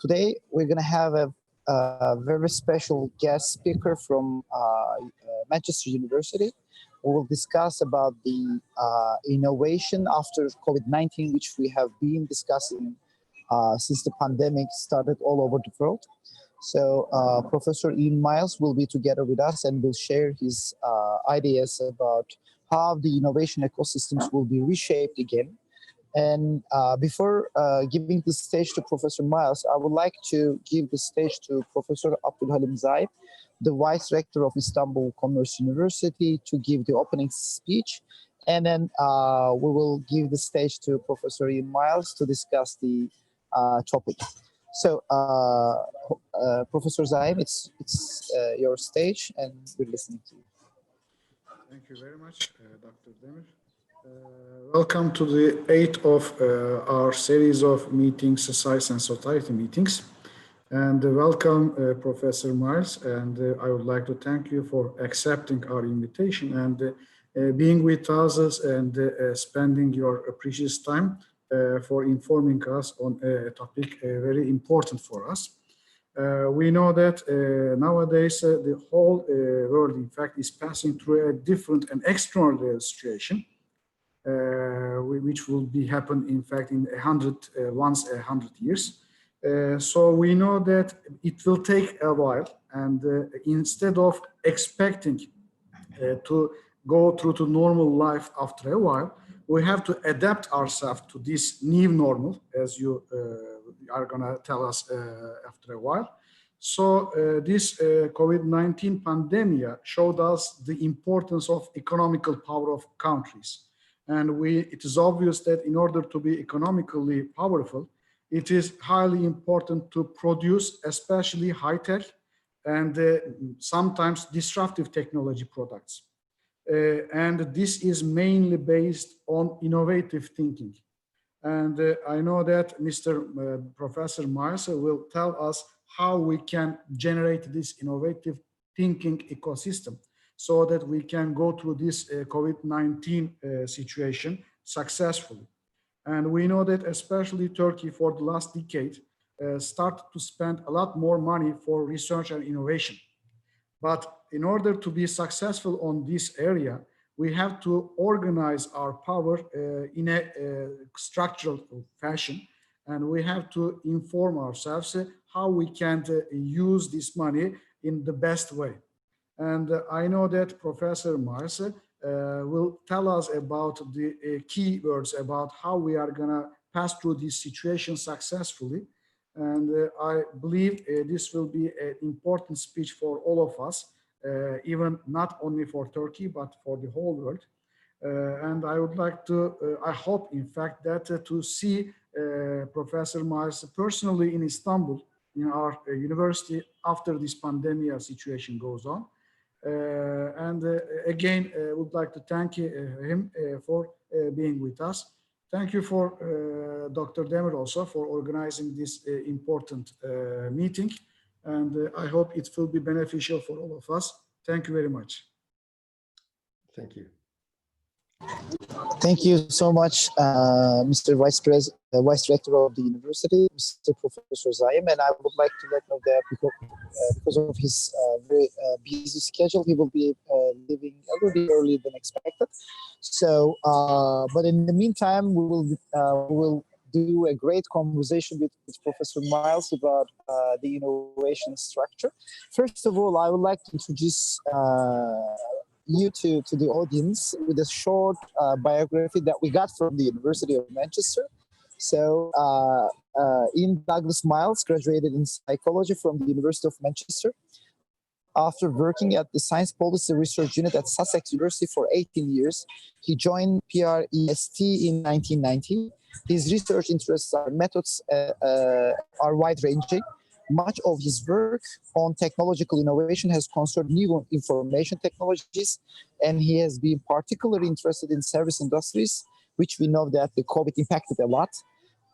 Today, we're going to have a very special guest speaker from Manchester University. We will discuss about the innovation after COVID-19, which we have been discussing since the pandemic started all over the world. So Professor Ian Miles will be together with us and will share his ideas about how the innovation ecosystems will be reshaped again. And before giving the stage to Professor Miles, I would like to give the stage to Professor Abdülhalim Zayip, the Vice Rector of Istanbul Commerce University, to give the opening speech. And then we will give the stage to Professor Ian Miles to discuss the topic. So, Professor Zayip, it's your stage, and we're listening to you. Thank you very much, Dr. Demir. Welcome to the 8th of our series of meetings, Science and Society meetings. And welcome, Professor Miles. And I would like to thank you for accepting our invitation and being with us and spending your precious time for informing us on a topic very important for us. We know that nowadays the whole world, in fact, is passing through a different and extraordinary situation. Which will be happen, in fact, in once 100 years. So we know that it will take a while, and instead of expecting to go through to normal life after a while, we have to adapt ourselves to this new normal, as you are going to tell us after a while. So this COVID-19 pandemic showed us the importance of economical power of countries. And it is obvious that in order to be economically powerful, it is highly important to produce especially high-tech and sometimes disruptive technology products. And this is mainly based on innovative thinking. And I know that Mr. Professor Miles will tell us how we can generate this innovative thinking ecosystem, so that we can go through this COVID-19 situation successfully. And we know that especially Turkey for the last decade started to spend a lot more money for research and innovation. But in order to be successful on this area, we have to organize our power in a structural fashion, and we have to inform ourselves how we can use this money in the best way. And I know that Professor Miles will tell us about the keywords about how we are going to pass through this situation successfully. And I believe this will be an important speech for all of us, even not only for Turkey, but for the whole world. And I would like to, I hope, in fact, that to see Professor Miles personally in Istanbul, in our university, after this pandemic situation goes on. And again, would like to thank him for being with us. Thank you for Dr. Demir also for organizing this important meeting. And I hope it will be beneficial for all of us. Thank you very much. Thank you. Thank you so much, Mr. Vice Rector of the University, Mr. Professor Zayip, and I would like to let know that because of his very busy schedule, he will be leaving a little bit earlier than expected. So, but in the meantime, we will do a great conversation with Professor Miles about the innovation structure. First of all, I would like to introduce you to the audience with a short biography that we got from the University of Manchester. So Ian Douglas Miles graduated in psychology from the University of Manchester. After working at the Science Policy Research Unit at Sussex University for 18 years, he joined PREST in 1990. His research interests are methods are wide-ranging. Much of his work on technological innovation has concerned new information technologies, and he has been particularly interested in service industries, which we know that the COVID impacted a lot.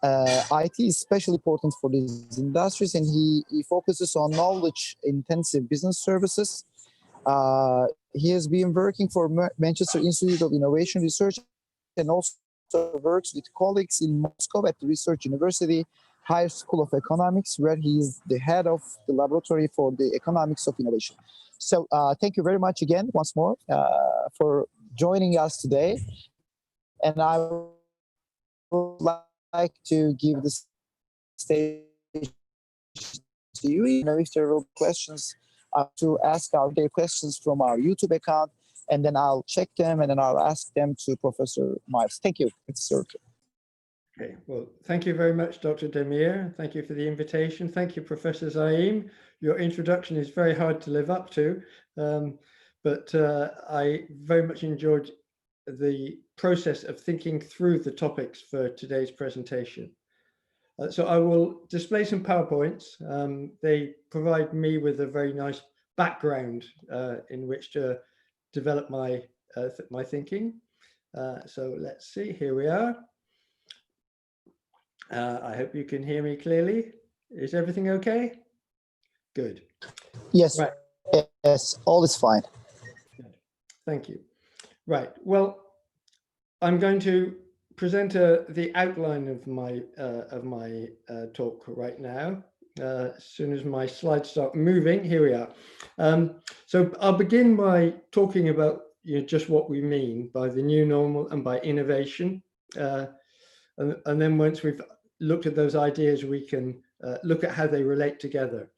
IT is especially important for these industries, and he focuses on knowledge-intensive business services. He has been working for Manchester Institute of Innovation Research and also works with colleagues in Moscow at the Research University Higher School of Economics, where he is the head of the laboratory for the economics of innovation. So thank you very much again, once more, for joining us today. And I would like to give the stage to you. You know, if there are questions, to ask our questions from our YouTube account, and then I'll check them and then I'll ask them to Professor Miles. Thank you. It's your turn. Okay, well, thank you very much, Dr. Demir. Thank you for the invitation. Thank you, Professor Zaim. Your introduction is very hard to live up to, but I very much enjoyed the process of thinking through the topics for today's presentation. So I will display some PowerPoints. They provide me with a very nice background in which to develop my thinking. So let's see, here we are. I hope you can hear me clearly. Is everything okay? Good. Yes, right. Yes, all is fine. Good. Thank you. Right, well, I'm going to present the outline of my talk right now. As soon as my slides start moving, here we are. So I'll begin by talking about just what we mean by the new normal and by innovation. And then once we've looked at those ideas, we can look at how they relate together.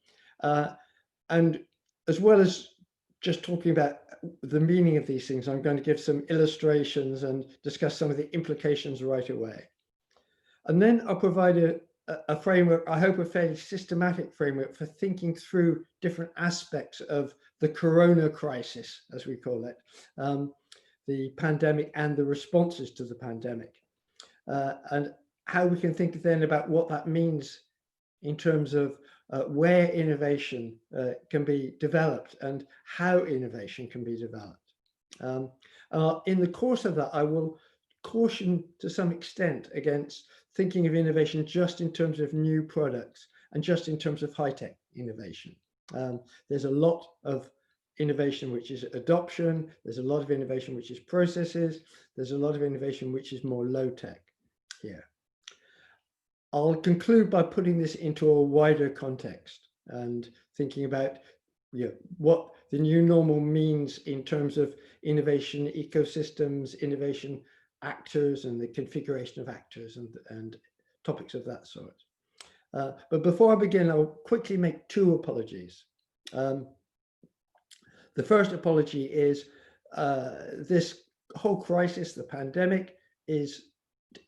And as well as just talking about the meaning of these things, I'm going to give some illustrations and discuss some of the implications right away. And then I'll provide a framework, I hope a fairly systematic framework for thinking through different aspects of the corona crisis, as we call it, the pandemic and the responses to the pandemic. And how we can think then about what that means in terms of where innovation can be developed and how innovation can be developed. In the course of that, I will caution to some extent against thinking of innovation just in terms of new products and just in terms of high-tech innovation. There's a lot of innovation which is adoption, there's a lot of innovation which is processes, there's a lot of innovation which is more low-tech here. I'll conclude by putting this into a wider context and thinking about what the new normal means in terms of innovation ecosystems, innovation actors, and the configuration of actors and topics of that sort. But before I begin, I'll quickly make two apologies. The first apology is this whole crisis, the pandemic, is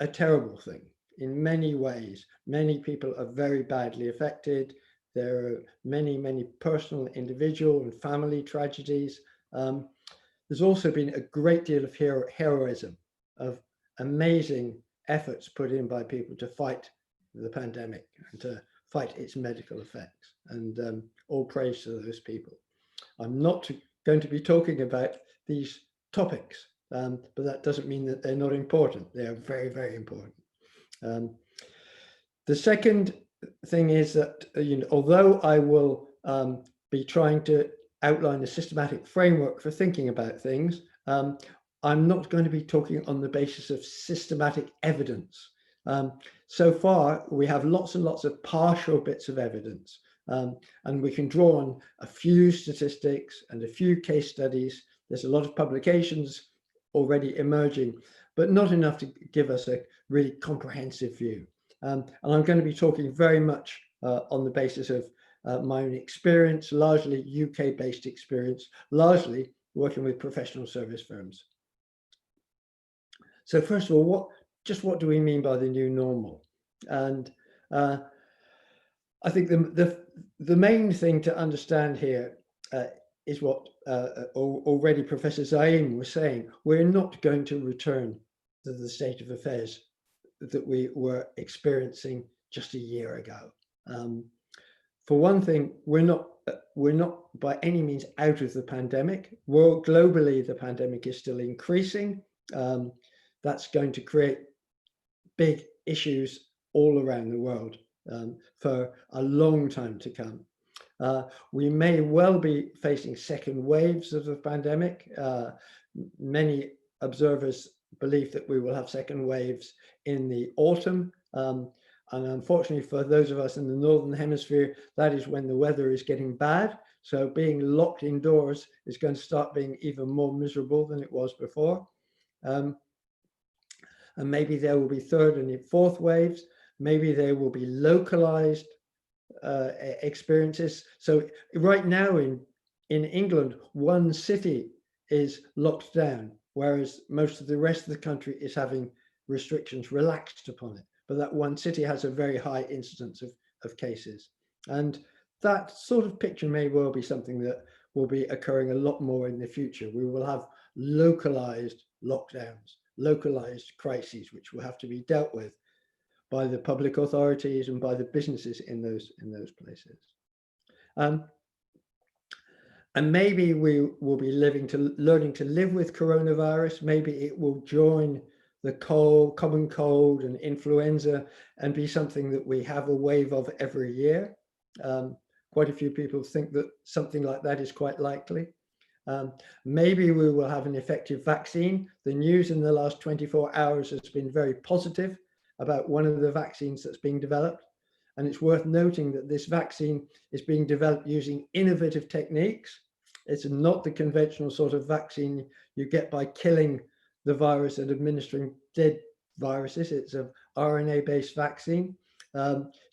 a terrible thing. In many ways, many people are very badly affected. There are many, many personal, individual and family tragedies. There's also been a great deal of heroism, of amazing efforts put in by people to fight the pandemic and to fight its medical effects. And all praise to those people. I'm not going to be talking about these topics, but that doesn't mean that they're not important. They are very, very important. The second thing is that, although I will be trying to outline a systematic framework for thinking about things, I'm not going to be talking on the basis of systematic evidence. So far, we have lots and lots of partial bits of evidence, and we can draw on a few statistics and a few case studies. There's a lot of publications already emerging, but not enough to give us a really comprehensive view. And I'm going to be talking very much on the basis of my own experience, largely UK-based experience, largely working with professional service firms. So first of all, what do we mean by the new normal? And I think the main thing to understand here is what already Professor Zaim was saying. We're not going to return to the state of affairs that we were experiencing just a year ago. For one thing, we're not by any means out of the pandemic. Globally, the pandemic is still increasing. That's going to create big issues all around the world for a long time to come. We may well be facing second waves of the pandemic. Many observers believe that we will have second waves in the autumn. And unfortunately for those of us in the Northern Hemisphere, that is when the weather is getting bad. So being locked indoors is going to start being even more miserable than it was before. And maybe there will be third and fourth waves. Maybe there will be localized experiences. So right now in England, one city is locked down, whereas most of the rest of the country is having restrictions relaxed upon it. But that one city has a very high incidence of cases. And that sort of picture may well be something that will be occurring a lot more in the future. We will have localized lockdowns, localized crises, which will have to be dealt with by the public authorities and by the businesses in those places. And maybe we will be learning to live with coronavirus. Maybe it will join the common cold and influenza and be something that we have a wave of every year. Quite a few people think that something like that is quite likely. Maybe we will have an effective vaccine. The news in the last 24 hours has been very positive about one of the vaccines that's being developed. And it's worth noting that this vaccine is being developed using innovative techniques. It's not the conventional sort of vaccine you get by killing the virus and administering dead viruses. It's an RNA-based vaccine.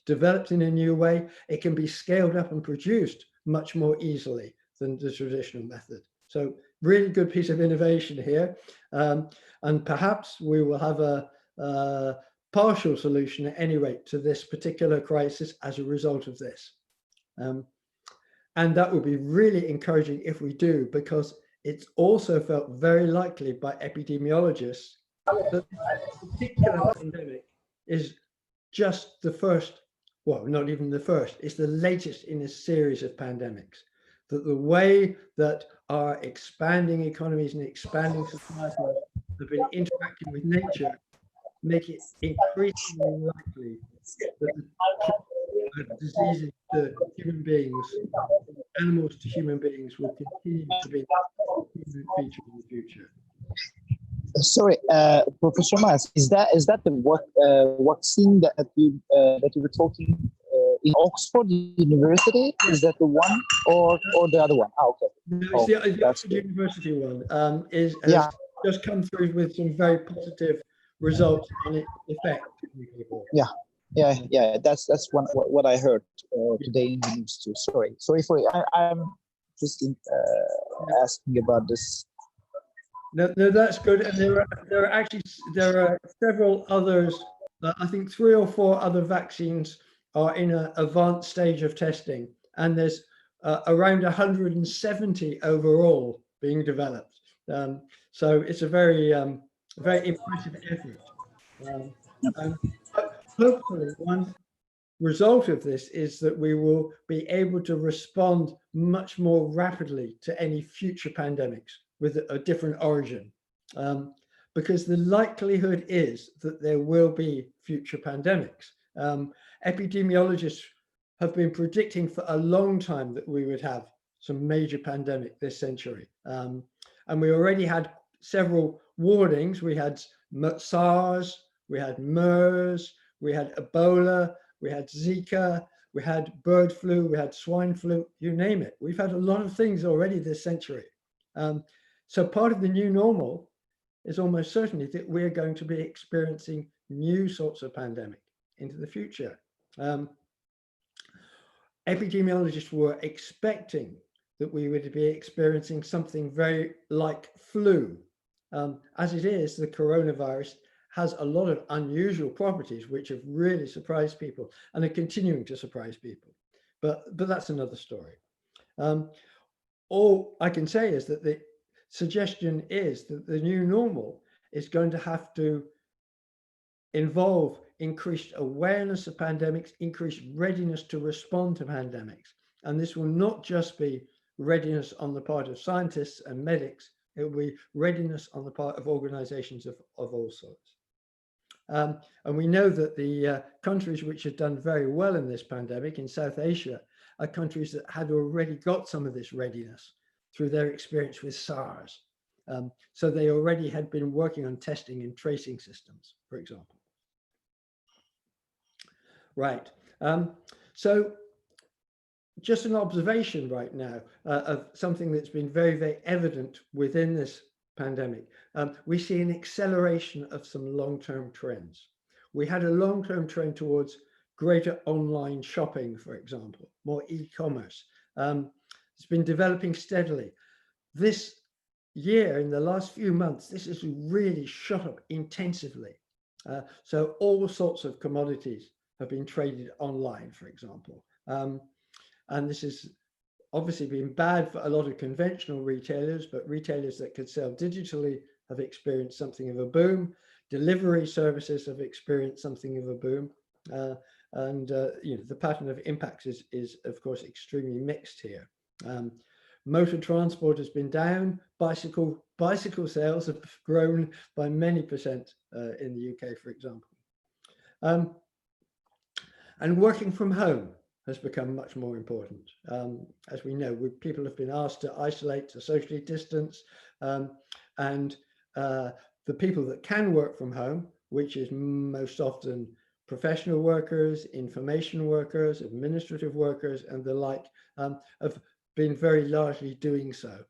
Developed in a new way. It can be scaled up and produced much more easily than the traditional method. So really good piece of innovation here. And perhaps we will have a partial solution at any rate to this particular crisis as a result of this. And that would be really encouraging if we do, because it's also felt very likely by epidemiologists that this particular pandemic is just the first, well, not even the first, it's the latest in a series of pandemics. That the way that our expanding economies and expanding societies have been interacting with nature make it increasingly likely that the diseases to human beings, animals to human beings, will continue to be a human feature in the future. Sorry, Professor Miles, is that the vaccine that you were talking in Oxford University? Is that the one or the other one? Oh, okay. No, it's the Oxford University one. Has just come through with some very positive results on its effect in people. Yeah. That's what I heard today in the news too. Sorry for I'm just asking about this. No, that's good. And there are several others. I think 3 or 4 other vaccines are in an advanced stage of testing, and there's around 170 overall being developed. So it's a very impressive effort. And hopefully, one result of this is that we will be able to respond much more rapidly to any future pandemics with a different origin, because the likelihood is that there will be future pandemics. Epidemiologists have been predicting for a long time that we would have some major pandemic this century. And we already had several warnings. We had SARS, we had MERS, we had Ebola, we had Zika, we had bird flu, we had swine flu, you name it. We've had a lot of things already this century. So part of the new normal is almost certainly that we're going to be experiencing new sorts of pandemic into the future. Epidemiologists were expecting that we would be experiencing something very like flu. As it is, the coronavirus has a lot of unusual properties which have really surprised people and are continuing to surprise people. But that's another story. All I can say is that the suggestion is that the new normal is going to have to involve increased awareness of pandemics, increased readiness to respond to pandemics. And this will not just be readiness on the part of scientists and medics, it will be readiness on the part of organizations of all sorts. And we know that the countries which have done very well in this pandemic in South Asia are countries that had already got some of this readiness through their experience with SARS. So they already had been working on testing and tracing systems, for example. Right. So just an observation right now of something that's been very, very evident within this pandemic. We see an acceleration of some long-term trends. We had a long-term trend towards greater online shopping, for example, more e-commerce. It's been developing steadily. This year, in the last few months, this has really shot up intensively. So all sorts of commodities have been traded online, for example. And this has obviously been bad for a lot of conventional retailers, but retailers that could sell digitally have experienced something of a boom. Delivery services have experienced something of a boom. You know, the pattern of impacts is of course extremely mixed here. Motor transport has been down. Bicycle sales have grown by many percent in the UK, for example. And working from home has become much more important. As we know, people have been asked to isolate, to socially distance, and the people that can work from home, which is most often professional workers, information workers, administrative workers, and the like, have been very largely doing so.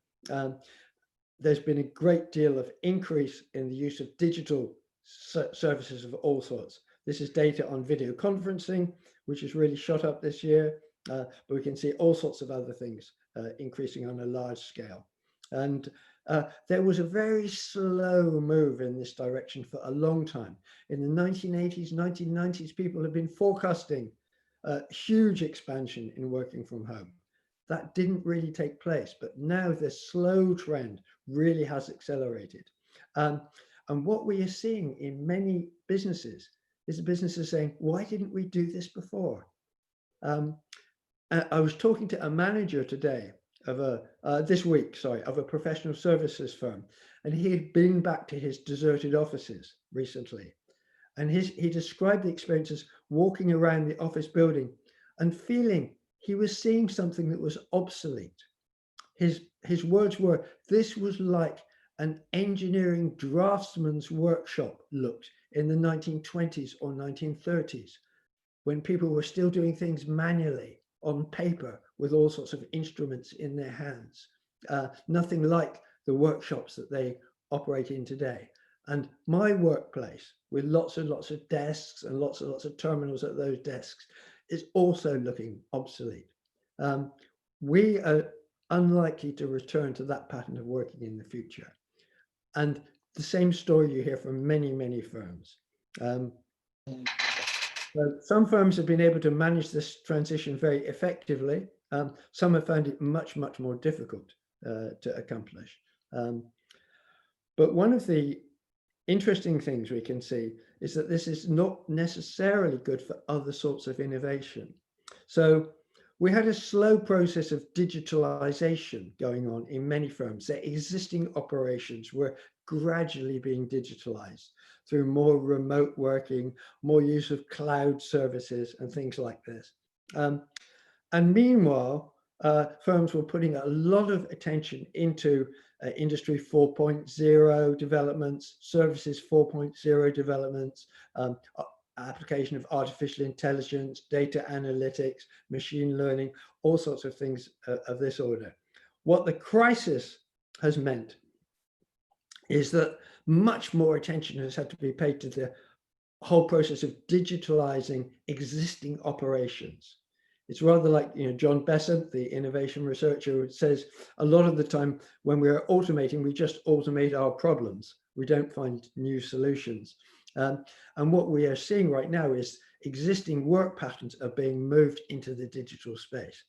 There's been a great deal of increase in the use of digital services of all sorts. This is data on video conferencing, which has really shot up this year, but we can see all sorts of other things increasing on a large scale. And there was a very slow move in this direction for a long time. In the 1980s, 1990s, people have been forecasting huge expansion in working from home. That didn't really take place, but now the slow trend really has accelerated. And what we are seeing in many businesses is the businesses saying, why didn't we do this before? I was talking to a manager today of this week, of a professional services firm, and he had been back to his deserted offices recently. And he described the experience as walking around the office building and feeling he was seeing something that was obsolete. His words were, this was like an engineering draftsman's workshop looked in the 1920s or 1930s, when people were still doing things manually on paper with all sorts of instruments in their hands. Nothing like the workshops that they operate in today. And my workplace, with lots and lots of desks and lots of terminals at those desks, is also looking obsolete. We are unlikely to return to that pattern of working in the future. And the same story you hear from many, many firms. Some firms have been able to manage this transition very effectively. Some have found it much, much more difficult to accomplish. But one of the interesting things we can see is that this is not necessarily good for other sorts of innovation. So we had a slow process of digitalization going on in many firms. Their existing operations were gradually being digitalized through more remote working, more use of cloud services and things like this. And meanwhile, firms were putting a lot of attention into Industry 4.0 developments, Services 4.0 developments, application of artificial intelligence, data analytics, machine learning, all sorts of things of this order. What the crisis has meant is that much more attention has had to be paid to the whole process of digitalizing existing operations. It's rather like, you know, John Besant, the innovation researcher, says a lot of the time when we're automating, we just automate our problems. We don't find new solutions. And what we are seeing right now is existing work patterns are being moved into the digital space.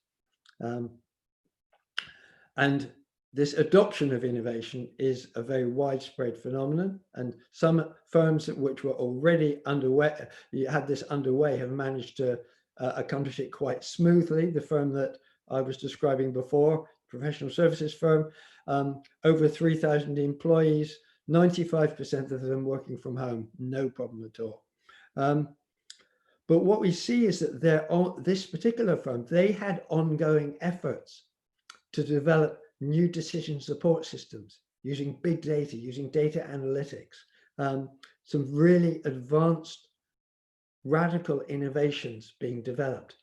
And this adoption of innovation is a very widespread phenomenon, and some firms which were already underway, had this underway, have managed to accomplish it quite smoothly. The firm that I was describing before, professional services firm, over 3,000 employees, 95% of them working from home, no problem at all. But what we see is that this particular firm, they had ongoing efforts to develop new decision support systems using big data, using data analytics, some really advanced radical innovations being developed,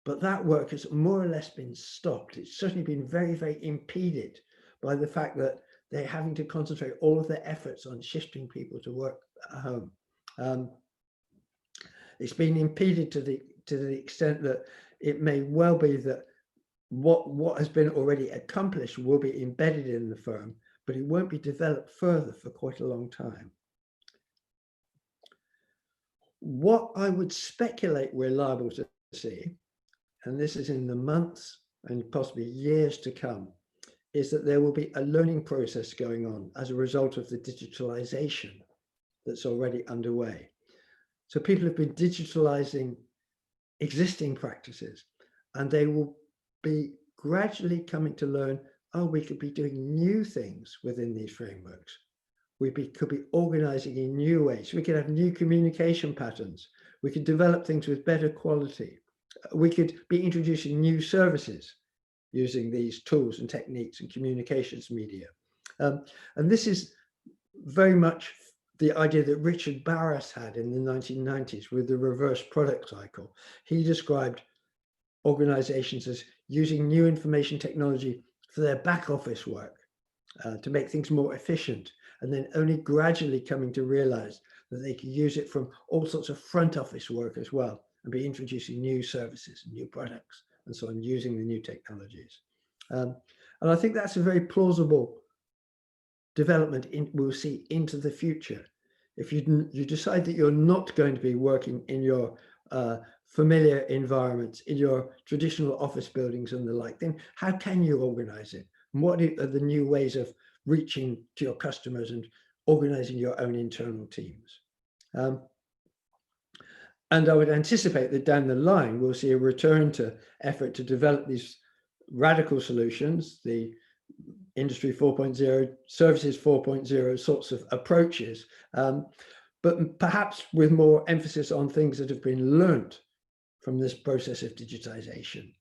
but that work has more or less been stopped. It's certainly been very, very impeded by the fact that they're having to concentrate all of their efforts on shifting people to work at home. It's been impeded to the extent that it may well be that what has been already accomplished will be embedded in the firm, but it won't be developed further for quite a long time. What I would speculate we're liable to see, and this is in the months and possibly years to come, is that there will be a learning process going on as a result of the digitalization that's already underway. So people have been digitalizing existing practices, and they will be gradually coming to learn, oh, we could be doing new things within these frameworks. We could be organizing in new ways. We could have new communication patterns. We could develop things with better quality. We could be introducing new services using these tools and techniques and communications media. And this is very much the idea that Richard Barras had in the 1990s with the reverse product cycle. He described organizations as using new information technology for their back office work to make things more efficient, and then only gradually coming to realize that they could use it from all sorts of front office work as well, and be introducing new services, new products, and so on, using the new technologies. And I think that's a very plausible development we'll see into the future. If you decide that you're not going to be working in your familiar environments, in your traditional office buildings and the like, then how can you organize it? And what are the new ways of reaching to your customers and organizing your own internal teams? And I would anticipate that down the line, we'll see a return to effort to develop these radical solutions, the Industry 4.0, Services 4.0 sorts of approaches, but perhaps with more emphasis on things that have been learnt from this process of digitization.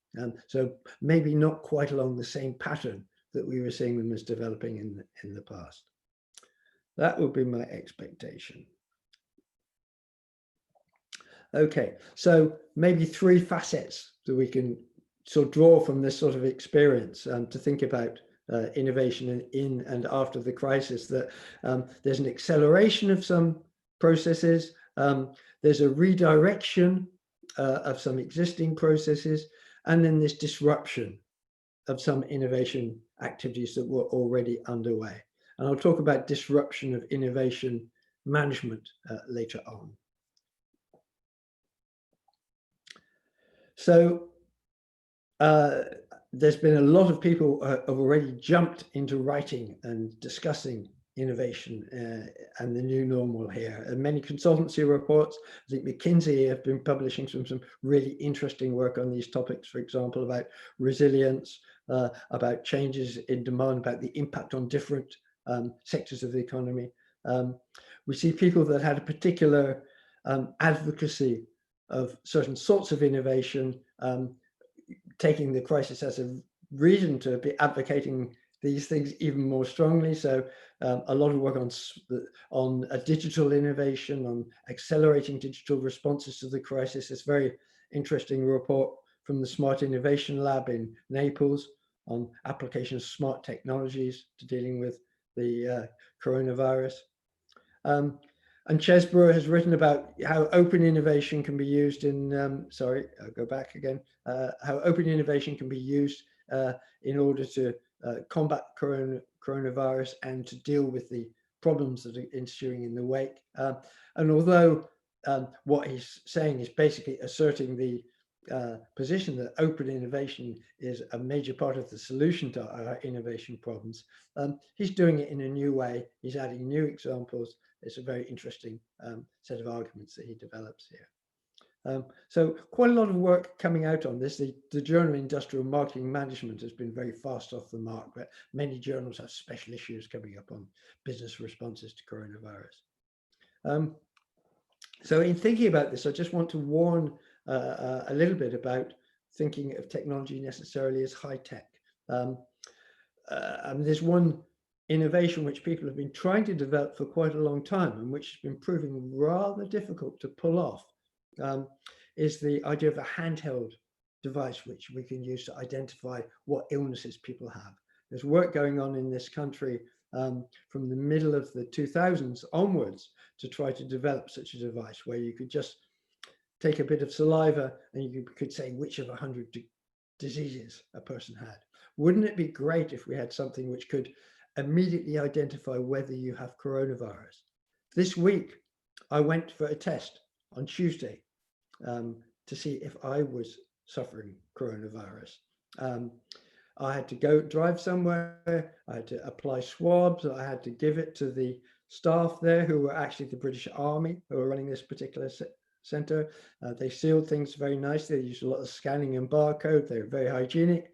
So maybe not quite along the same pattern that we were seeing them as developing in the past. That would be my expectation. Okay, so maybe 3 facets that we can sort of draw from this sort of experience to think about innovation in and after the crisis. That there's an acceleration of some processes, there's a redirection of some existing processes, and then this disruption of some innovation activities that were already underway. And I'll talk about disruption of innovation management later on. So there's been a lot of people have already jumped into writing and discussing innovation and the new normal here. And many consultancy reports, I think McKinsey have been publishing some really interesting work on these topics, for example, about resilience, about changes in demand, about the impact on different sectors of the economy. We see people that had a particular advocacy of certain sorts of innovation, taking the crisis as a reason to be advocating these things even more strongly. So a lot of work on a digital innovation, on accelerating digital responses to the crisis. This very interesting report from the Smart Innovation Lab in Naples on application of smart technologies to dealing with the coronavirus. And Chesborough has written about how open innovation can be used in, sorry, I'll go back again, how open innovation can be used in order to combat coronavirus and to deal with the problems that are ensuing in the wake. And although what he's saying is basically asserting the position that open innovation is a major part of the solution to our innovation problems, he's doing it in a new way. He's adding new examples. It's a very interesting set of arguments that he develops here. So quite a lot of work coming out on this. The journal Industrial Marketing Management has been very fast off the mark, but many journals have special issues coming up on business responses to coronavirus. So in thinking about this, I just want to warn a little bit about thinking of technology necessarily as high tech. There's one innovation which people have been trying to develop for quite a long time and which has been proving rather difficult to pull off is the idea of a handheld device which we can use to identify what illnesses people have. There's work going on in this country from the middle of the 2000s onwards to try to develop such a device where you could just take a bit of saliva and you could say which of 100 diseases a person had. Wouldn't it be great if we had something which could immediately identify whether you have coronavirus? This week, I went for a test on Tuesday to see if I was suffering coronavirus. I had to go drive somewhere, I had to apply swabs, I had to give it to the staff there who were actually the British Army who were running this particular center. They sealed things very nicely. They used a lot of scanning and barcode. They were very hygienic.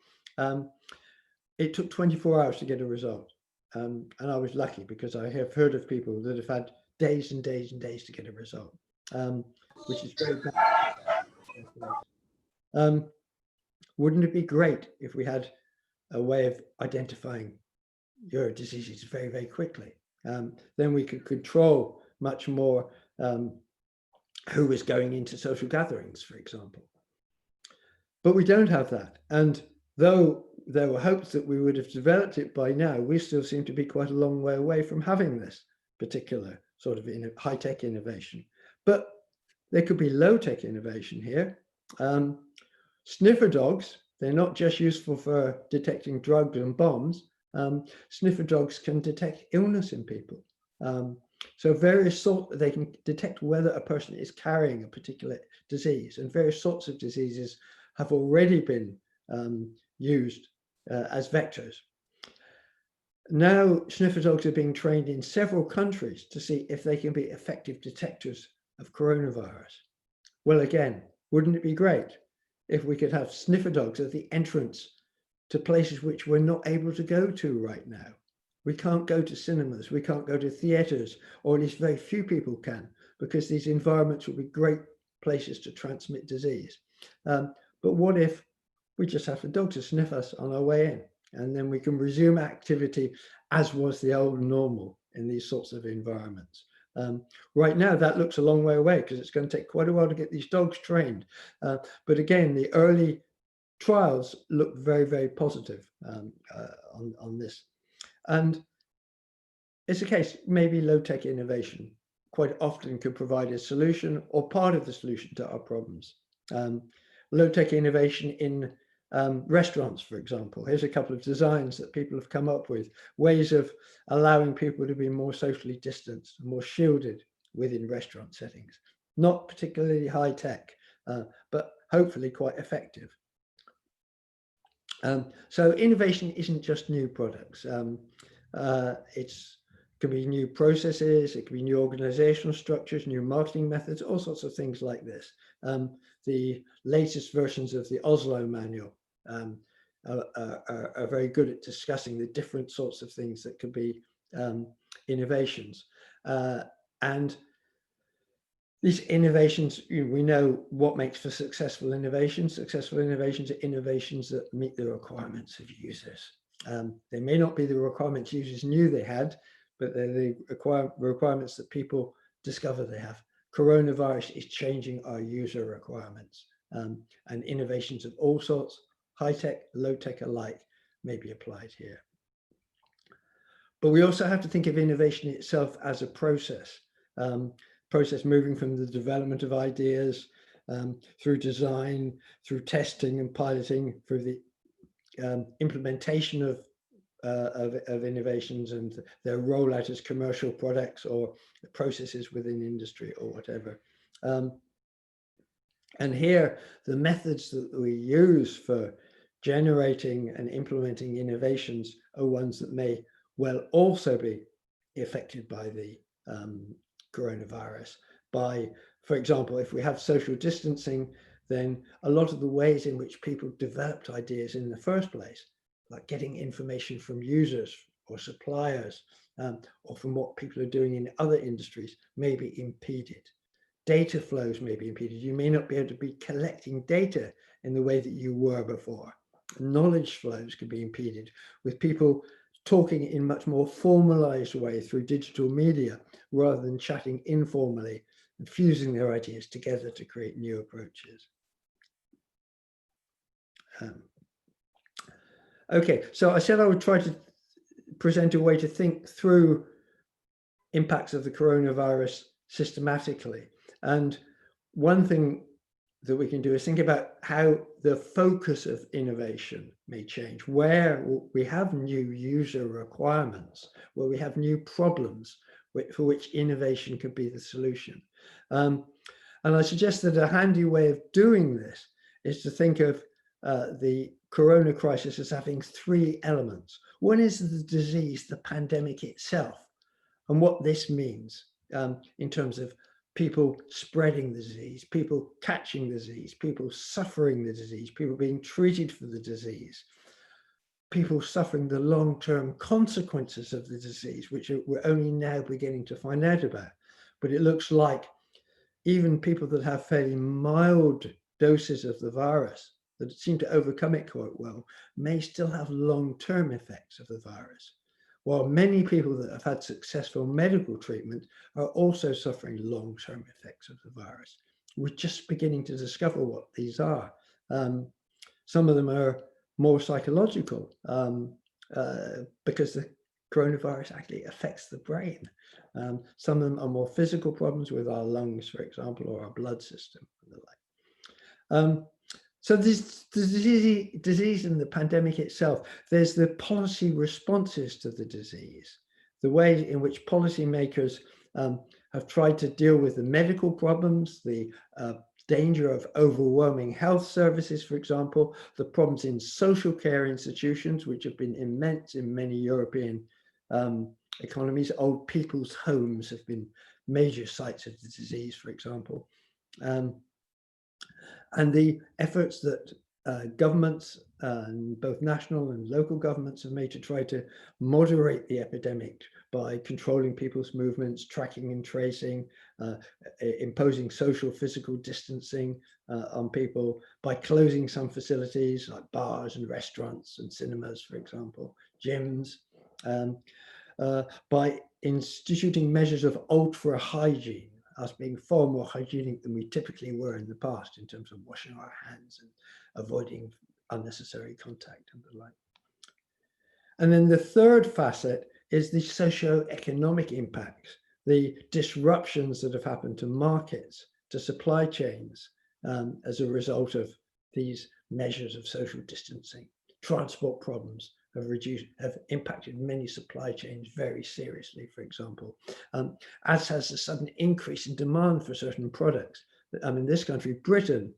It took 24 hours to get a result. And I was lucky because I have heard of people that have had days and days and days to get a result, which is very bad. Wouldn't it be great if we had a way of identifying your diseases very, very quickly? Then we could control much more who is going into social gatherings, for example. But we don't have that. And though there were hopes that we would have developed it by now, we still seem to be quite a long way away from having this particular sort of high-tech innovation. But there could be low-tech innovation here. Sniffer dogs, they're not just useful for detecting drugs and bombs. Sniffer dogs can detect illness in people. So various sorts, they can detect whether a person is carrying a particular disease, and various sorts of diseases have already been used as vectors. Now, sniffer dogs are being trained in several countries to see if they can be effective detectors of coronavirus. Well, again, wouldn't it be great if we could have sniffer dogs at the entrance to places which we're not able to go to right now? We can't go to cinemas, we can't go to theaters, or at least very few people can, because these environments would be great places to transmit disease. But what if we just have a dog to sniff us on our way in, and then we can resume activity as was the old normal in these sorts of environments? Right now, that looks a long way away because it's going to take quite a while to get these dogs trained. But again, the early trials look very, very positive on this. And it's a case, maybe low-tech innovation quite often could provide a solution or part of the solution to our problems. Low-tech innovation in restaurants, for example. Here's a couple of designs that people have come up with, ways of allowing people to be more socially distanced, more shielded within restaurant settings. Not particularly high-tech, but hopefully quite effective. So innovation isn't just new products. It can be new processes, it can be new organizational structures, new marketing methods, all sorts of things like this. The latest versions of the Oslo manual are very good at discussing the different sorts of things that could be innovations. And these innovations, we know what makes for successful innovations. Successful innovations are innovations that meet the requirements of users. They may not be the requirements users knew they had, but they're the requirements that people discover they have. Coronavirus is changing our user requirements, and innovations of all sorts, high-tech, low-tech alike, may be applied here. But we also have to think of innovation itself as a process. Process moving from the development of ideas through design, through testing and piloting, through the implementation of innovations and their rollout as commercial products or processes within industry or whatever. And here, the methods that we use for generating and implementing innovations are ones that may well also be affected by the coronavirus. By, for example, if we have social distancing, then a lot of the ways in which people developed ideas in the first place, like getting information from users or suppliers, or from what people are doing in other industries, may be impeded. Data flows may be impeded. You may not be able to be collecting data in the way that you were before. Knowledge flows could be impeded with people talking in much more formalized way through digital media rather than chatting informally and fusing their ideas together to create new approaches. Okay, so I said I would try to present a way to think through impacts of the coronavirus systematically. And one thing that we can do is think about how the focus of innovation may change, where we have new user requirements, where we have new problems for which innovation could be the solution. And I suggest that a handy way of doing this is to think of the corona crisis as having three elements. One is the disease, the pandemic itself, and what this means in terms of people spreading the disease, people catching the disease, people suffering the disease, people being treated for the disease, people suffering the long-term consequences of the disease, which we're only now beginning to find out about. But it looks like even people that have fairly mild doses of the virus that seem to overcome it quite well may still have long-term effects of the virus, while many people that have had successful medical treatment are also suffering long-term effects of the virus. We're just beginning to discover what these are. Some of them are more psychological because the coronavirus actually affects the brain. Some of them are more physical problems with our lungs, for example, or our blood system and the like. So this disease and the pandemic itself, there's the policy responses to the disease, the way in which policymakers have tried to deal with the medical problems, the danger of overwhelming health services, for example, the problems in social care institutions, which have been immense in many European economies. Old people's homes have been major sites of the disease, for example. And the efforts that governments, both national and local governments, have made to try to moderate the epidemic by controlling people's movements, tracking and tracing, imposing social physical distancing on people, by closing some facilities like bars and restaurants and cinemas, for example, gyms, by instituting measures of ultra hygiene, us being far more hygienic than we typically were in the past in terms of washing our hands and avoiding unnecessary contact and the like. And then the third facet is the socio-economic impacts, the disruptions that have happened to markets, to supply chains as a result of these measures of social distancing. Transport problems have impacted many supply chains very seriously, for example, as has the sudden increase in demand for certain products. In this country, Britain,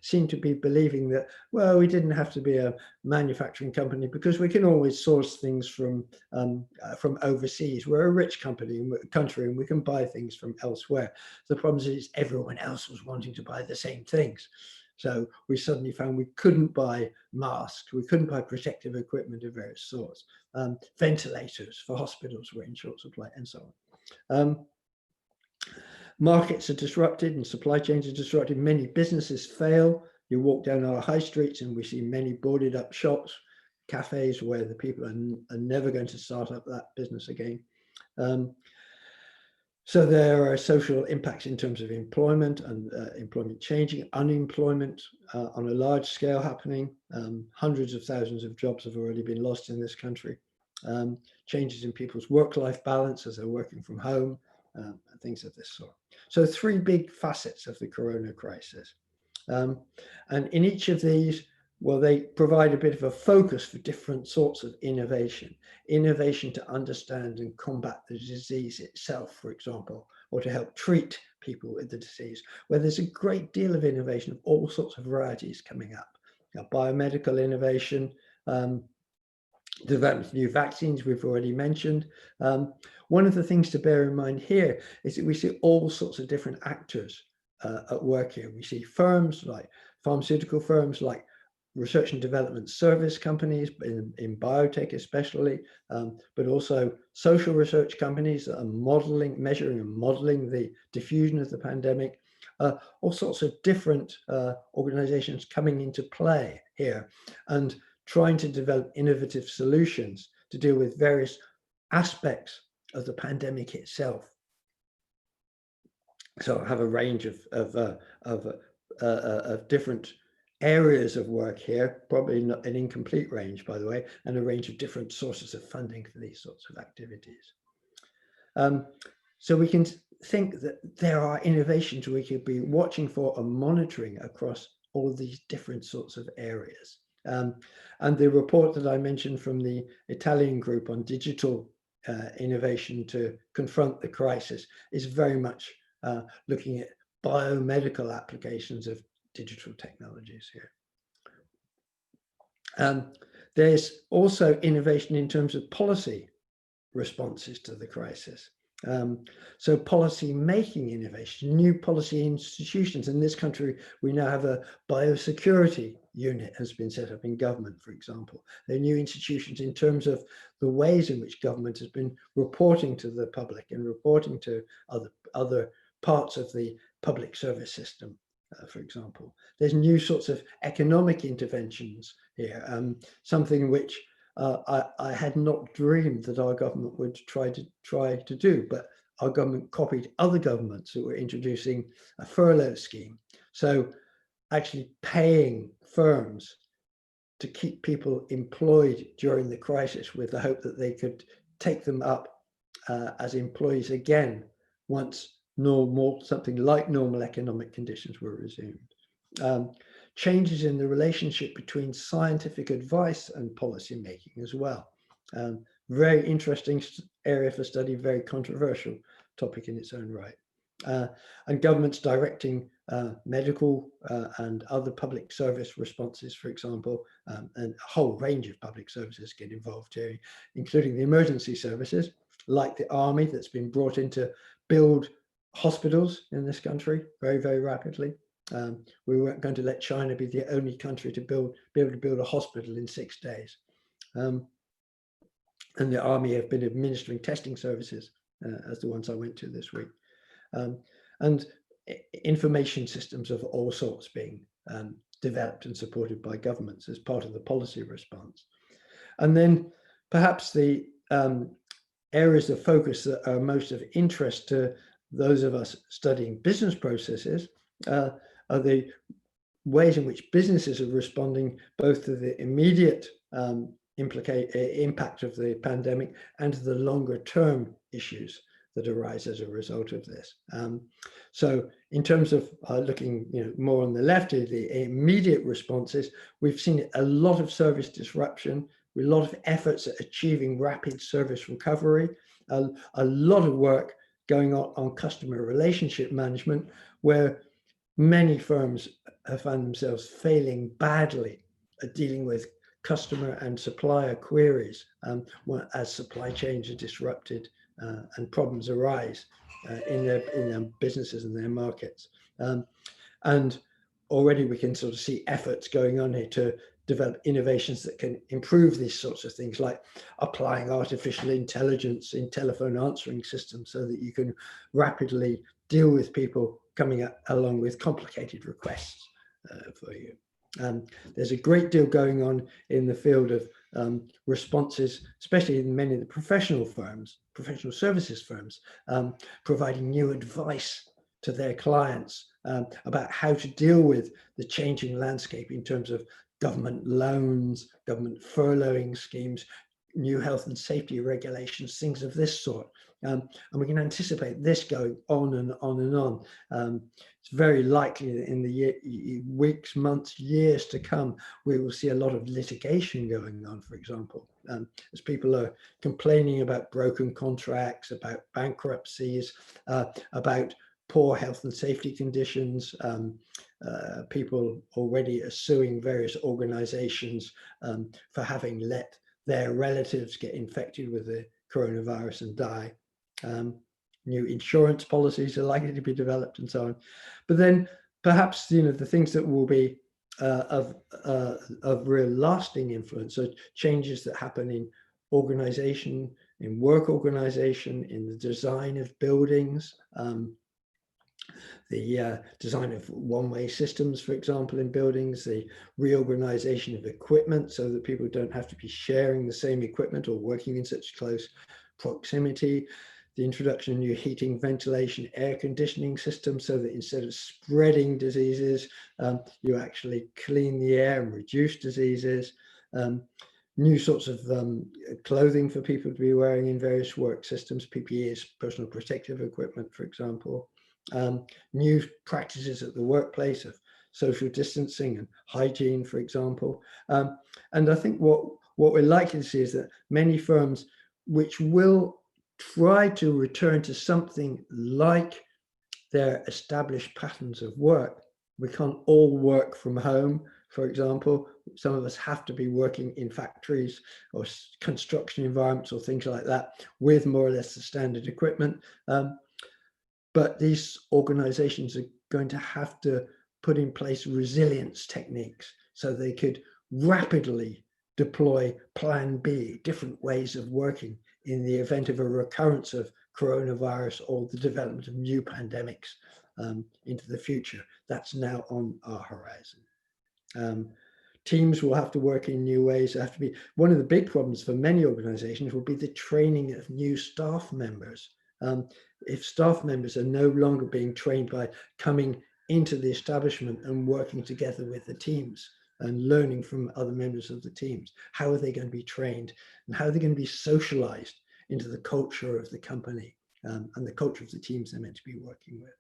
seemed to be believing that, well, we didn't have to be a manufacturing company because we can always source things from overseas. We're a rich country and we can buy things from elsewhere. The problem is everyone else was wanting to buy the same things. So we suddenly found we couldn't buy masks, we couldn't buy protective equipment of various sorts. Ventilators for hospitals were in short supply, and so on. Markets are disrupted and supply chains are disrupted. Many businesses fail. You walk down our high streets and we see many boarded up shops, cafes where the people are never going to start up that business again. So there are social impacts in terms of employment and employment changing, unemployment on a large scale happening. Hundreds of thousands of jobs have already been lost in this country. Changes in people's work-life balance as they're working from home, and things of this sort. So three big facets of the corona crisis. And in each of these, well, they provide a bit of a focus for different sorts of innovation. Innovation to understand and combat the disease itself, for example, or to help treat people with the disease, where there's a great deal of innovation of all sorts of varieties coming up. Biomedical innovation, development of new vaccines, we've already mentioned. One of the things to bear in mind here is that we see all sorts of different actors at work here. We see firms like pharmaceutical firms, like research and development service companies in biotech especially, but also social research companies that are measuring and modeling the diffusion of the pandemic. All sorts of different organizations coming into play here and trying to develop innovative solutions to deal with various aspects of the pandemic itself. So I have a range of different areas of work here, probably not an incomplete range, by the way, and a range of different sources of funding for these sorts of activities. So we can think that there are innovations we could be watching for and monitoring across all these different sorts of areas. And the report that I mentioned from the Italian group on digital innovation to confront the crisis is very much looking at biomedical applications of digital technologies here. There's also innovation in terms of policy responses to the crisis. So policy making innovation, new policy institutions. In this country, we now have a biosecurity unit has been set up in government, for example. There are new institutions in terms of the ways in which government has been reporting to the public and reporting to other parts of the public service system, for example. There's new sorts of economic interventions here, something which I had not dreamed that our government would try to do, but our government copied other governments who were introducing a furlough scheme. So actually paying firms to keep people employed during the crisis with the hope that they could take them up as employees again once something like normal economic conditions were resumed. Changes in the relationship between scientific advice and policy making as well. Very interesting area for study, very controversial topic in its own right. And governments directing medical and other public service responses, for example, and a whole range of public services get involved here, including the emergency services, like the army that's been brought in to build hospitals in this country very, very rapidly. We weren't going to let China be the only country to be able to build a hospital in 6 days. And the army have been administering testing services as the ones I went to this week. And information systems of all sorts being developed and supported by governments as part of the policy response. And then perhaps the areas of focus that are most of interest to those of us studying business processes are the ways in which businesses are responding both to the immediate impact of the pandemic and to the longer term issues that arise as a result of this. So in terms of looking more on the left of the immediate responses, we've seen a lot of service disruption, with a lot of efforts at achieving rapid service recovery, a lot of work going on customer relationship management, where many firms have found themselves failing badly at dealing with customer and supplier queries as supply chains are disrupted and problems arise in their businesses and their markets. And already we can sort of see efforts going on here to develop innovations that can improve these sorts of things, like applying artificial intelligence in telephone answering systems so that you can rapidly deal with people coming along with complicated requests for you. There's a great deal going on in the field of responses, especially in many of the professional services firms, providing new advice to their clients about how to deal with the changing landscape in terms of government loans, government furloughing schemes, new health and safety regulations, things of this sort. And we can anticipate this going on and on and on. It's very likely that in the weeks, months, years to come, we will see a lot of litigation going on, for example, as people are complaining about broken contracts, about bankruptcies, about poor health and safety conditions. People already are suing various organizations for having let their relatives get infected with the coronavirus and die. New insurance policies are likely to be developed and so on. But then perhaps the things that will be of real lasting influence are changes that happen in organization, in work organization, in the design of buildings, the design of one-way systems, for example, in buildings, the reorganization of equipment so that people don't have to be sharing the same equipment or working in such close proximity, the introduction of new heating, ventilation, air conditioning systems, so that instead of spreading diseases, you actually clean the air and reduce diseases. New sorts of clothing for people to be wearing in various work systems, PPE is personal protective equipment, for example. New practices at the workplace of social distancing and hygiene, for example. And I think what we're likely to see is that many firms which will try to return to something like their established patterns of work. We can't all work from home, for example. Some of us have to be working in factories or construction environments or things like that with more or less the standard equipment. But these organizations are going to have to put in place resilience techniques so they could rapidly deploy plan B, different ways of working in the event of a recurrence of coronavirus or the development of new pandemics into the future. That's now on our horizon. Teams will have to work in new ways. There have to be, one of the big problems for many organizations will be the training of new staff members. If staff members are no longer being trained by coming into the establishment and working together with the teams and learning from other members of the teams, how are they going to be trained and how are they going to be socialized into the culture of the company and the culture of the teams they're meant to be working with.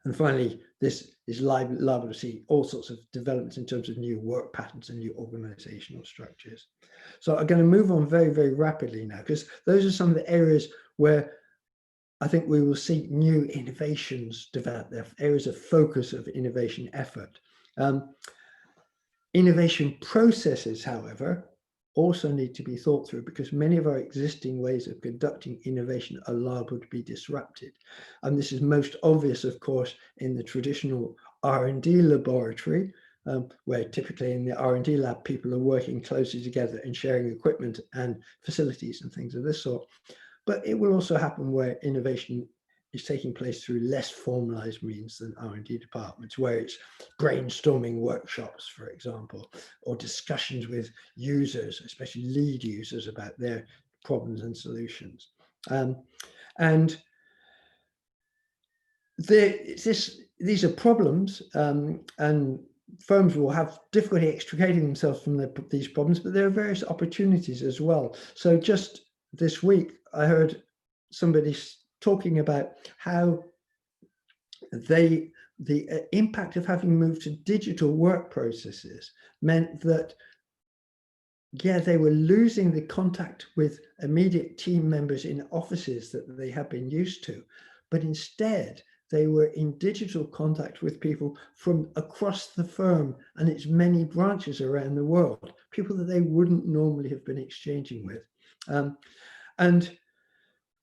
And finally, this is liable to see all sorts of developments in terms of new work patterns and new organizational structures. So I'm going to move on very, very rapidly now, because those are some of the areas where I think we will see new innovations develop, there areas of focus of innovation effort. Innovation processes, however, also need to be thought through, because many of our existing ways of conducting innovation are liable to be disrupted. And this is most obvious, of course, in the traditional R&D laboratory, where typically in the R&D lab, people are working closely together and sharing equipment and facilities and things of this sort. But it will also happen where innovation is taking place through less formalized means than R&D departments, where it's brainstorming workshops, for example, or discussions with users, especially lead users, about their problems and solutions. And these are problems, and firms will have difficulty extricating themselves from these problems, but there are various opportunities as well. So just this week, I heard somebody talking about how the impact of having moved to digital work processes meant that, yeah, they were losing the contact with immediate team members in offices that they had been used to, but instead they were in digital contact with people from across the firm and its many branches around the world, people that they wouldn't normally have been exchanging with. And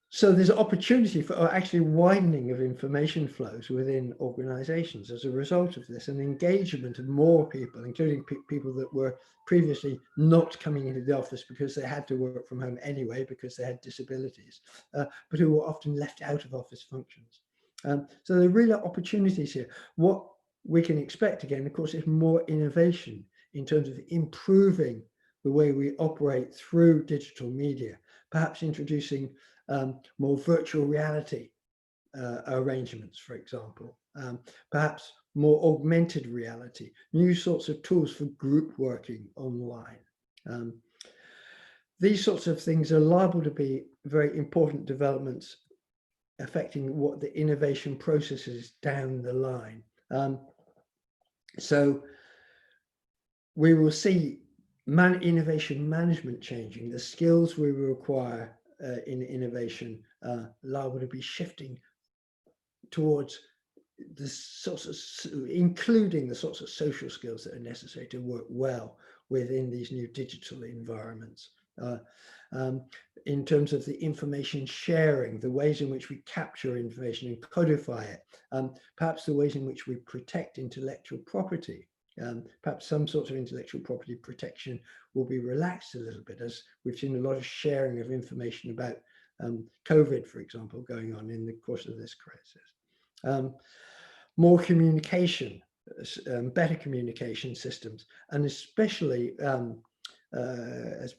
so there's an opportunity for actually widening of information flows within organizations as a result of this, and engagement of more people, including people that were previously not coming into the office because they had to work from home anyway, because they had disabilities, but who were often left out of office functions. So there are really opportunities here. What we can expect, again, of course, is more innovation in terms of improving the way we operate through digital media, perhaps introducing more virtual reality arrangements, for example, perhaps more augmented reality, new sorts of tools for group working online. These sorts of things are liable to be very important developments affecting what the innovation process is down the line. So we will see innovation management changing, the skills we require in innovation liable to be shifting towards the sorts of, including the sorts of social skills that are necessary to work well within these new digital environments. In terms of the information sharing, the ways in which we capture information and codify it, perhaps the ways in which we protect intellectual property. Perhaps some sorts of intellectual property protection will be relaxed a little bit, as we've seen a lot of sharing of information about COVID, for example, going on in the course of this crisis. More communication, better communication systems, and especially as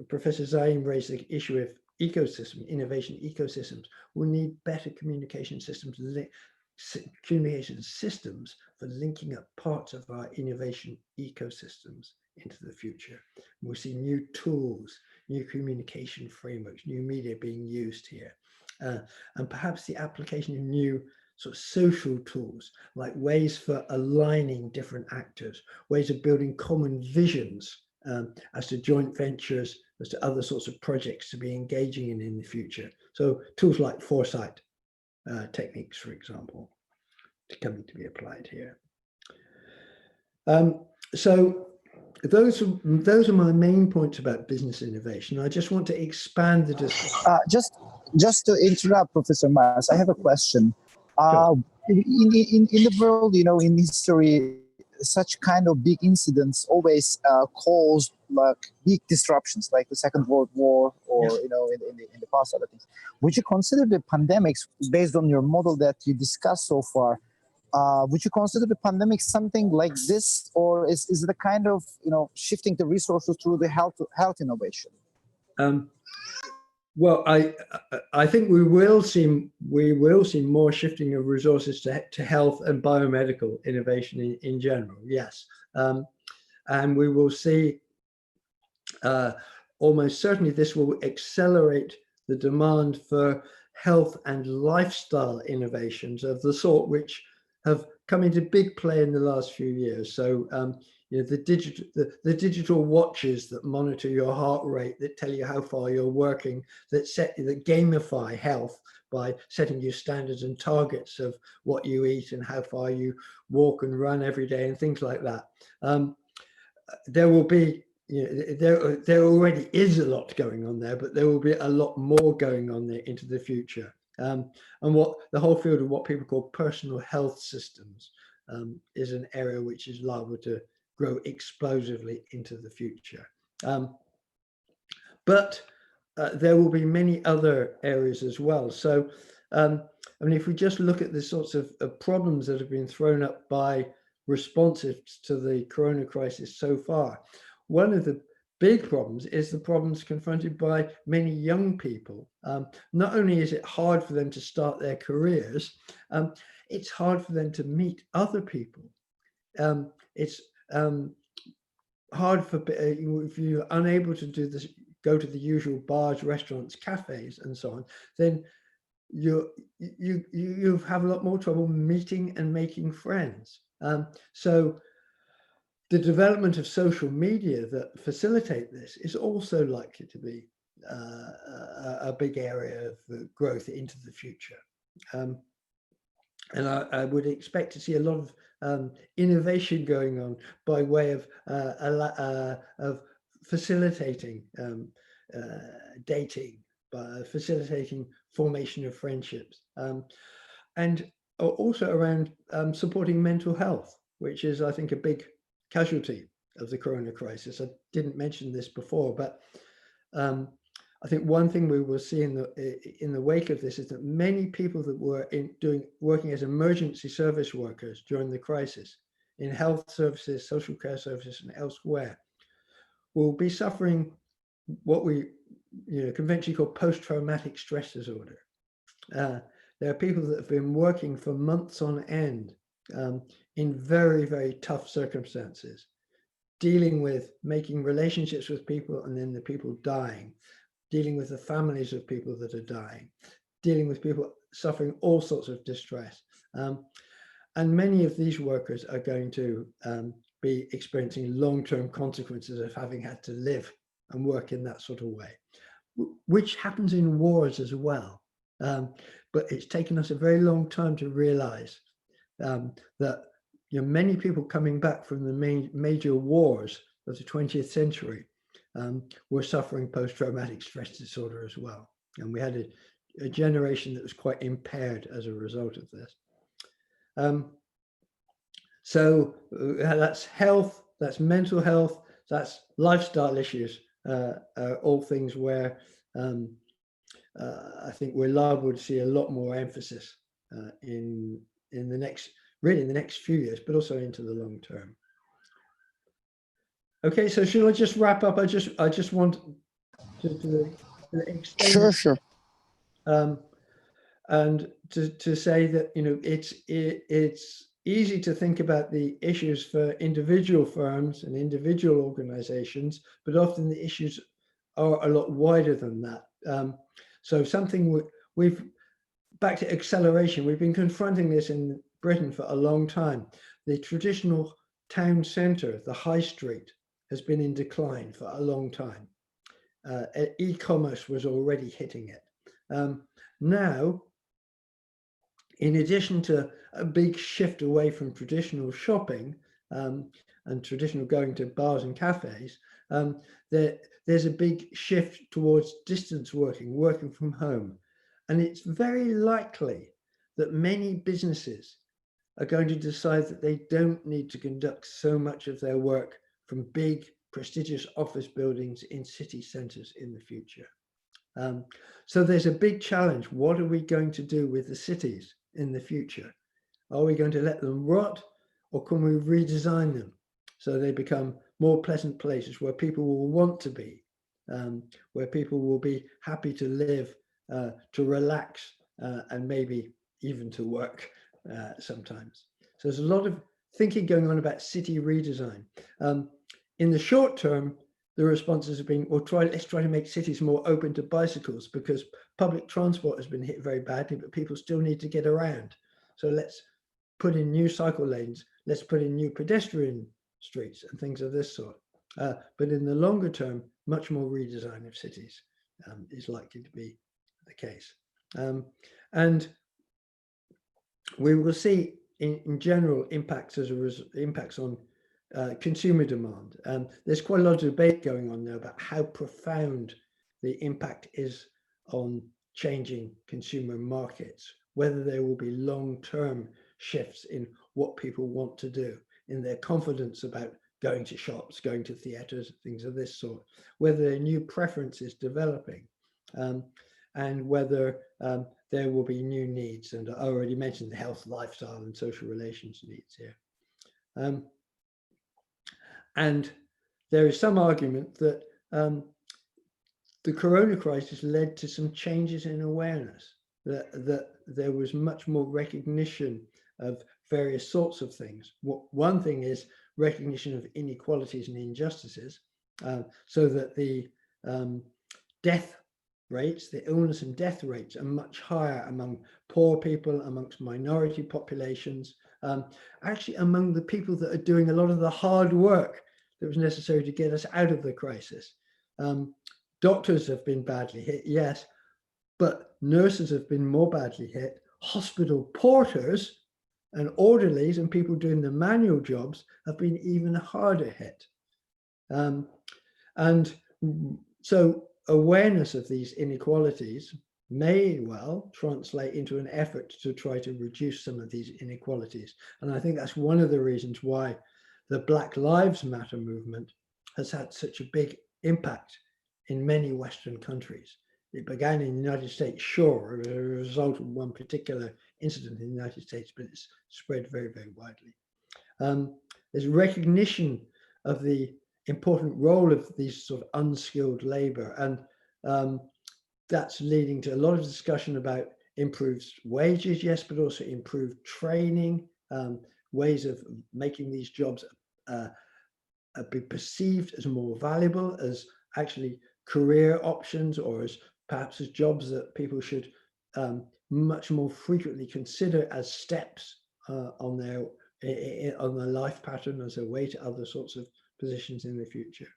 Professor Zaim raised the issue of ecosystem, innovation ecosystems, will need better communication systems, communication systems for linking up parts of our innovation ecosystems into the future. We'll see new tools, new communication frameworks, new media being used here, and perhaps the application of new sort of social tools, like ways for aligning different actors, ways of building common visions as to joint ventures, as to other sorts of projects to be engaging in the future. So tools like foresight techniques, for example, coming to be applied here. So those are my main points about business innovation. I just want to expand the discussion. Just to interrupt, Professor Myers, I have a question. Sure. In the world, in history, such kind of big incidents always caused like big disruptions, like the Second World War, or Yes. in the past other things. Would you consider the pandemics, based on your model that you discussed so far? Would you consider the pandemic something like this, or is it a kind of shifting the resources through the health innovation? Well, I think we will see more shifting of resources to health and biomedical innovation in general. Yes, and we will see almost certainly this will accelerate the demand for health and lifestyle innovations of the sort which have come into big play in the last few years. So the digital watches that monitor your heart rate, that tell you how far you're working, that gamify health by setting you standards and targets of what you eat and how far you walk and run every day and things like that. There will be, there already is a lot going on there, but there will be a lot more going on there into the future. And what the whole field of what people call personal health systems is an area which is liable to grow explosively into the future. But there will be many other areas as well. So, I mean, if we just look at the sorts of problems that have been thrown up by responses to the corona crisis so far, one of the big problems is the problems confronted by many young people. Not only is it hard for them to start their careers, it's hard for them to meet other people. It's hard for, if you're unable to do this, go to the usual bars, restaurants, cafes, and so on, then you have a lot more trouble meeting and making friends. So the development of social media that facilitate this is also likely to be a big area of growth into the future. And I would expect to see a lot of innovation going on by way of facilitating dating, by facilitating formation of friendships, and also around supporting mental health, which is, I think, a big casualty of the corona crisis. I didn't mention this before, but I think one thing we will see in the wake of this is that many people that were working as emergency service workers during the crisis in health services, social care services, and elsewhere will be suffering what we conventionally call post-traumatic stress disorder. There are people that have been working for months on end in very, very tough circumstances, dealing with making relationships with people and then the people dying, dealing with the families of people that are dying, dealing with people suffering all sorts of distress. And many of these workers are going to be experiencing long-term consequences of having had to live and work in that sort of way, which happens in wars as well. But it's taken us a very long time to realize that many people coming back from the major wars of the 20th century were suffering post-traumatic stress disorder as well. And we had a generation that was quite impaired as a result of this. So that's health, that's mental health, that's lifestyle issues, all things where I think we're liable to see a lot more emphasis in the next few years, but also into the long term. Okay, so should I just wrap up? I just want to extend, Sure, sure. and to say that, you know, it's easy to think about the issues for individual firms and individual organizations, but often the issues are a lot wider than that. So something we've, back to acceleration, we've been confronting this in Britain for a long time. The traditional town centre, the high street, has been in decline for a long time. E-commerce was already hitting it. Now, in addition to a big shift away from traditional shopping and traditional going to bars and cafes, there's a big shift towards distance working, working from home. And it's very likely that many businesses are going to decide that they don't need to conduct so much of their work from big, prestigious office buildings in city centres in the future. So there's a big challenge. What are we going to do with the cities in the future? Are we going to let them rot, or can we redesign them so they become more pleasant places where people will want to be, where people will be happy to live, to relax, and maybe even to work sometimes. So there's a lot of thinking going on about city redesign. In the short term, the responses have been, well, let's try to make cities more open to bicycles, because public transport has been hit very badly, but people still need to get around. So let's put in new cycle lanes, let's put in new pedestrian streets and things of this sort. But in the longer term, much more redesign of cities is likely to be the case. And we will see in general impacts on consumer demand. There's quite a lot of debate going on now about how profound the impact is on changing consumer markets, whether there will be long-term shifts in what people want to do, in their confidence about going to shops, going to theatres, things of this sort, whether there are new preferences developing, and whether there will be new needs. And I already mentioned the health, lifestyle and social relations needs here. And there is some argument that the corona crisis led to some changes in awareness, that there was much more recognition of various sorts of things. One thing is recognition of inequalities and injustices, so that the death rates, the illness and death rates are much higher among poor people, amongst minority populations, actually among the people that are doing a lot of the hard work that was necessary to get us out of the crisis. Doctors have been badly hit, yes, but nurses have been more badly hit. Hospital porters and orderlies and people doing the manual jobs have been even harder hit. And so awareness of these inequalities may well translate into an effort to try to reduce some of these inequalities. And I think that's one of the reasons why the Black Lives Matter movement has had such a big impact in many Western countries. It began in the United States, sure, as a result of one particular incident in the United States, but it's spread very, very widely. There's recognition of the important role of these sort of unskilled labor, and that's leading to a lot of discussion about improved wages, yes, but also improved training, ways of making these jobs be perceived as more valuable, as actually career options, or as perhaps as jobs that people should much more frequently consider as steps on their life pattern, as a way to other sorts of positions in the future.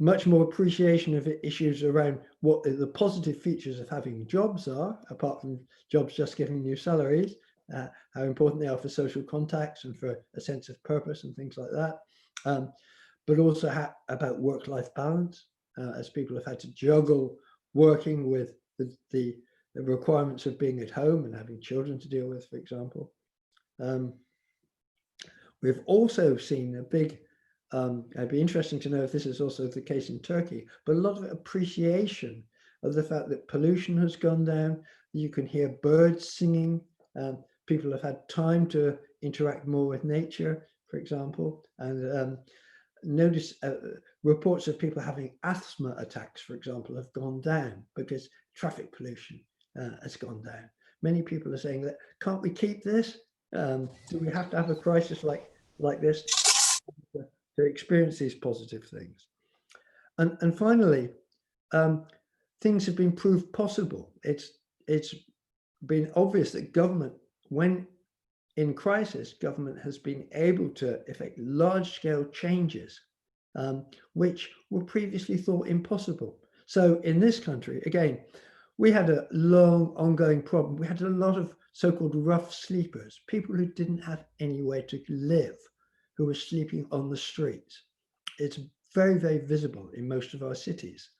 Much more appreciation of issues around what the positive features of having jobs are, apart from jobs just giving you salaries, how important they are for social contacts and for a sense of purpose and things like that. But also about work-life balance, as people have had to juggle working with the requirements of being at home and having children to deal with, for example. We've also seen a big, it'd be interesting to know if this is also the case in Turkey, but a lot of appreciation of the fact that pollution has gone down. You can hear birds singing. People have had time to interact more with nature, for example, and notice reports of people having asthma attacks, for example, have gone down because traffic pollution has gone down. Many people are saying that, can't we keep this? Do we have to have a crisis like this to experience these positive things? And finally, things have been proved possible. It's been obvious that government, when in crisis, government has been able to effect large-scale changes, which were previously thought impossible. So in this country, again, we had a long ongoing problem. We had a lot of so-called rough sleepers, people who didn't have anywhere to live, who were sleeping on the streets. It's very, very visible in most of our cities.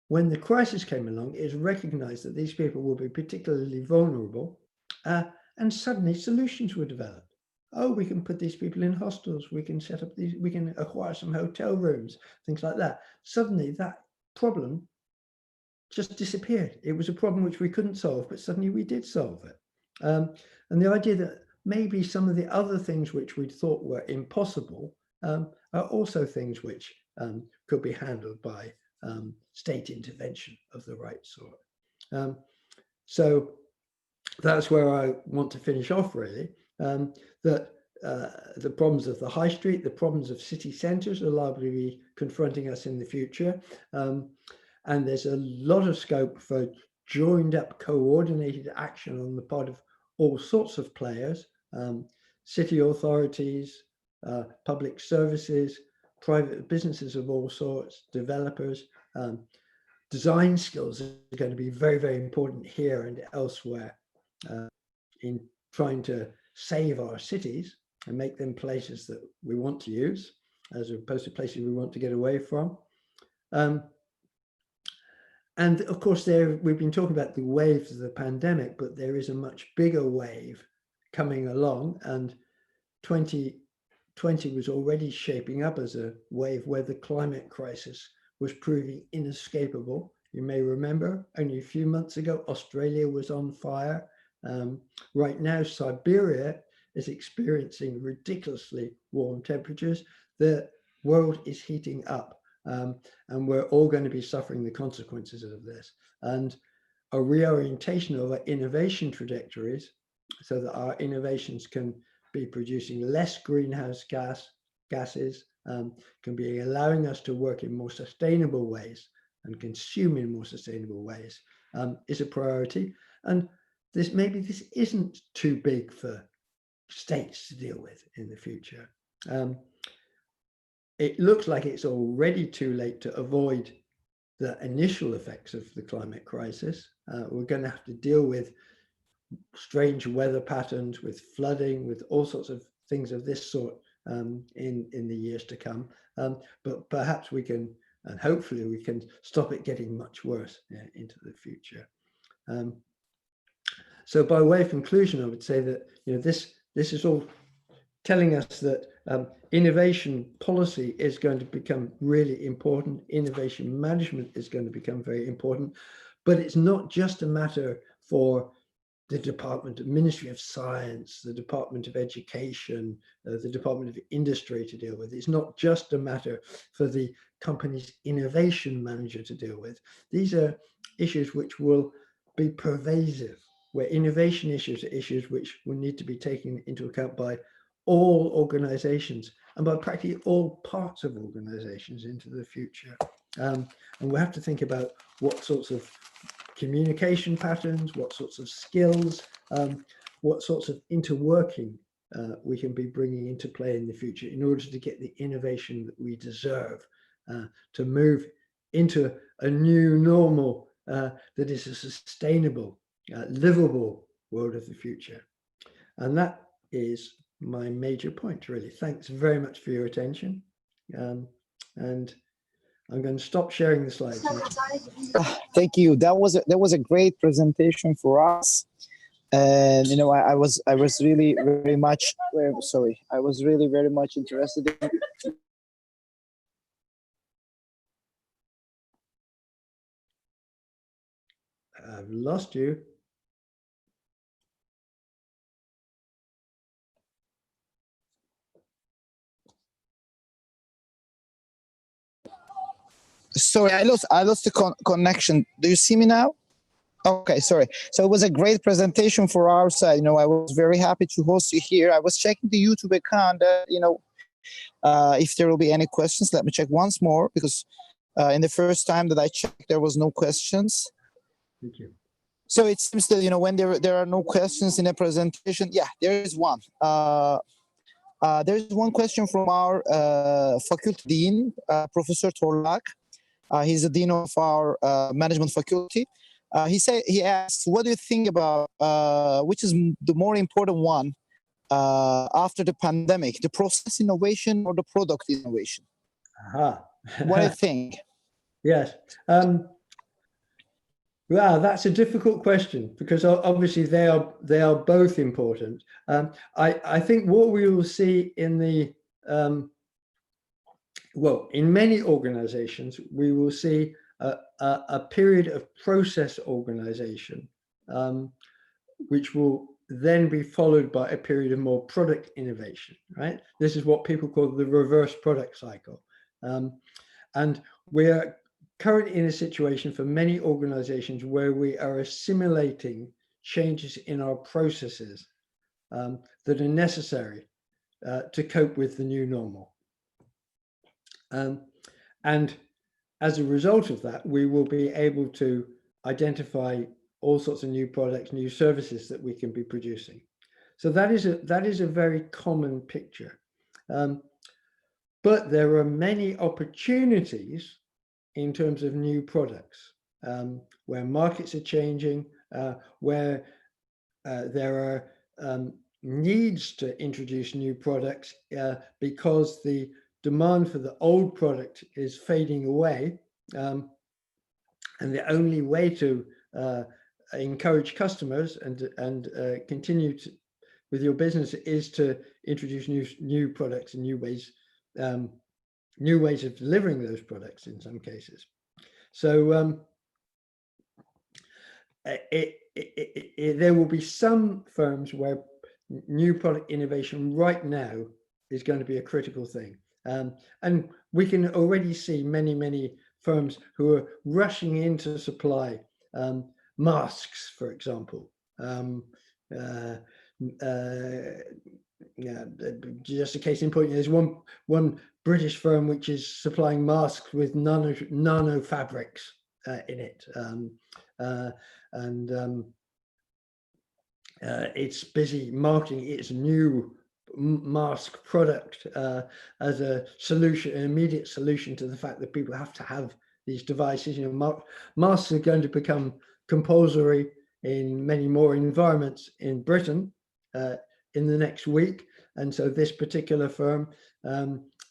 When the crisis came along, it was recognized that these people will be particularly vulnerable, and suddenly solutions were developed. Oh, we can put these people in hostels, we can set up these, we can acquire some hotel rooms, things like that. Suddenly that problem just disappeared. It was a problem which we couldn't solve, but suddenly we did solve it. And the idea that maybe some of the other things which we thought were impossible are also things which could be handled by state intervention of the right sort. So that's where I want to finish off, really, that the problems of the high street, the problems of city centres are likely to be confronting us in the future. And there's a lot of scope for joined up, coordinated action on the part of all sorts of players, city authorities, public services, private businesses of all sorts, developers. Design skills are going to be very, very important here and elsewhere in trying to save our cities and make them places that we want to use, as opposed to places we want to get away from. And of course, we've been talking about the waves of the pandemic, but there is a much bigger wave coming along, and 2020 was already shaping up as a wave where the climate crisis was proving inescapable. You may remember only a few months ago, Australia was on fire. Right now, Siberia is experiencing ridiculously warm temperatures. The world is heating up. And we're all going to be suffering the consequences of this. And a reorientation of our innovation trajectories so that our innovations can be producing less greenhouse gases, can be allowing us to work in more sustainable ways and consume in more sustainable ways, is a priority. And maybe this isn't too big for states to deal with in the future. It looks like it's already too late to avoid the initial effects of the climate crisis. We're going to have to deal with strange weather patterns, with flooding, with all sorts of things of this sort in the years to come. But perhaps we can, and hopefully we can stop it getting much worse into the future. So by way of conclusion, I would say that this is all telling us that innovation policy is going to become really important. Innovation management is going to become very important, but it's not just a matter for the Ministry of Science, the Department of Education, the Department of Industry to deal with. It's not just a matter for the company's innovation manager to deal with. These are issues which will be pervasive, where innovation issues are issues which will need to be taken into account by all organizations and by practically all parts of organizations into the future. And we have to think about what sorts of communication patterns, what sorts of skills, what sorts of interworking we can be bringing into play in the future in order to get the innovation that we deserve to move into a new normal that is a sustainable, livable world of the future. And that is my major point, really. Thanks very much for your attention. And I'm going to stop sharing the slides now. Thank you. That was a great presentation for us. And I was really very much I was really very much interested in I've lost you. Sorry, I lost the connection. Do you see me now? Okay, sorry. So it was a great presentation for our side. You know, I was very happy to host you here. I was checking the YouTube account. If there will be any questions, let me check once more, because in the first time that I checked, there was no questions. Thank you. So it seems that, you know, when there are no questions in a presentation, yeah, there is one. There's one question from our faculty dean, Professor Torlak. He's the dean of our management faculty. He asked, what do you think about which is the more important one after the pandemic, the process innovation or the product innovation? Aha. What do you think? Yes. Wow, that's a difficult question, because obviously they are both important. I think what we will see in the in many organizations, we will see a period of process organization, which will then be followed by a period of more product innovation, right? This is what people call the reverse product cycle. And we're currently in a situation for many organizations where we are assimilating changes in our processes that are necessary to cope with the new normal. And as a result of that, we will be able to identify all sorts of new products, new services that we can be producing. So that is a very common picture. But there are many opportunities in terms of new products, where markets are changing, where there are needs to introduce new products because the demand for the old product is fading away. And the only way to encourage customers and continue with your business is to introduce new products and new ways of delivering those products in some cases. So there will be some firms where new product innovation right now is going to be a critical thing. And we can already see many firms who are rushing in to supply masks, for example. Just a case in point, there's one British firm which is supplying masks with nano fabrics in it, it's busy marketing its new mask product as a solution, an immediate solution to the fact that people have to have these devices. You know, masks are going to become compulsory in many more environments in Britain in the next week, and so this particular firm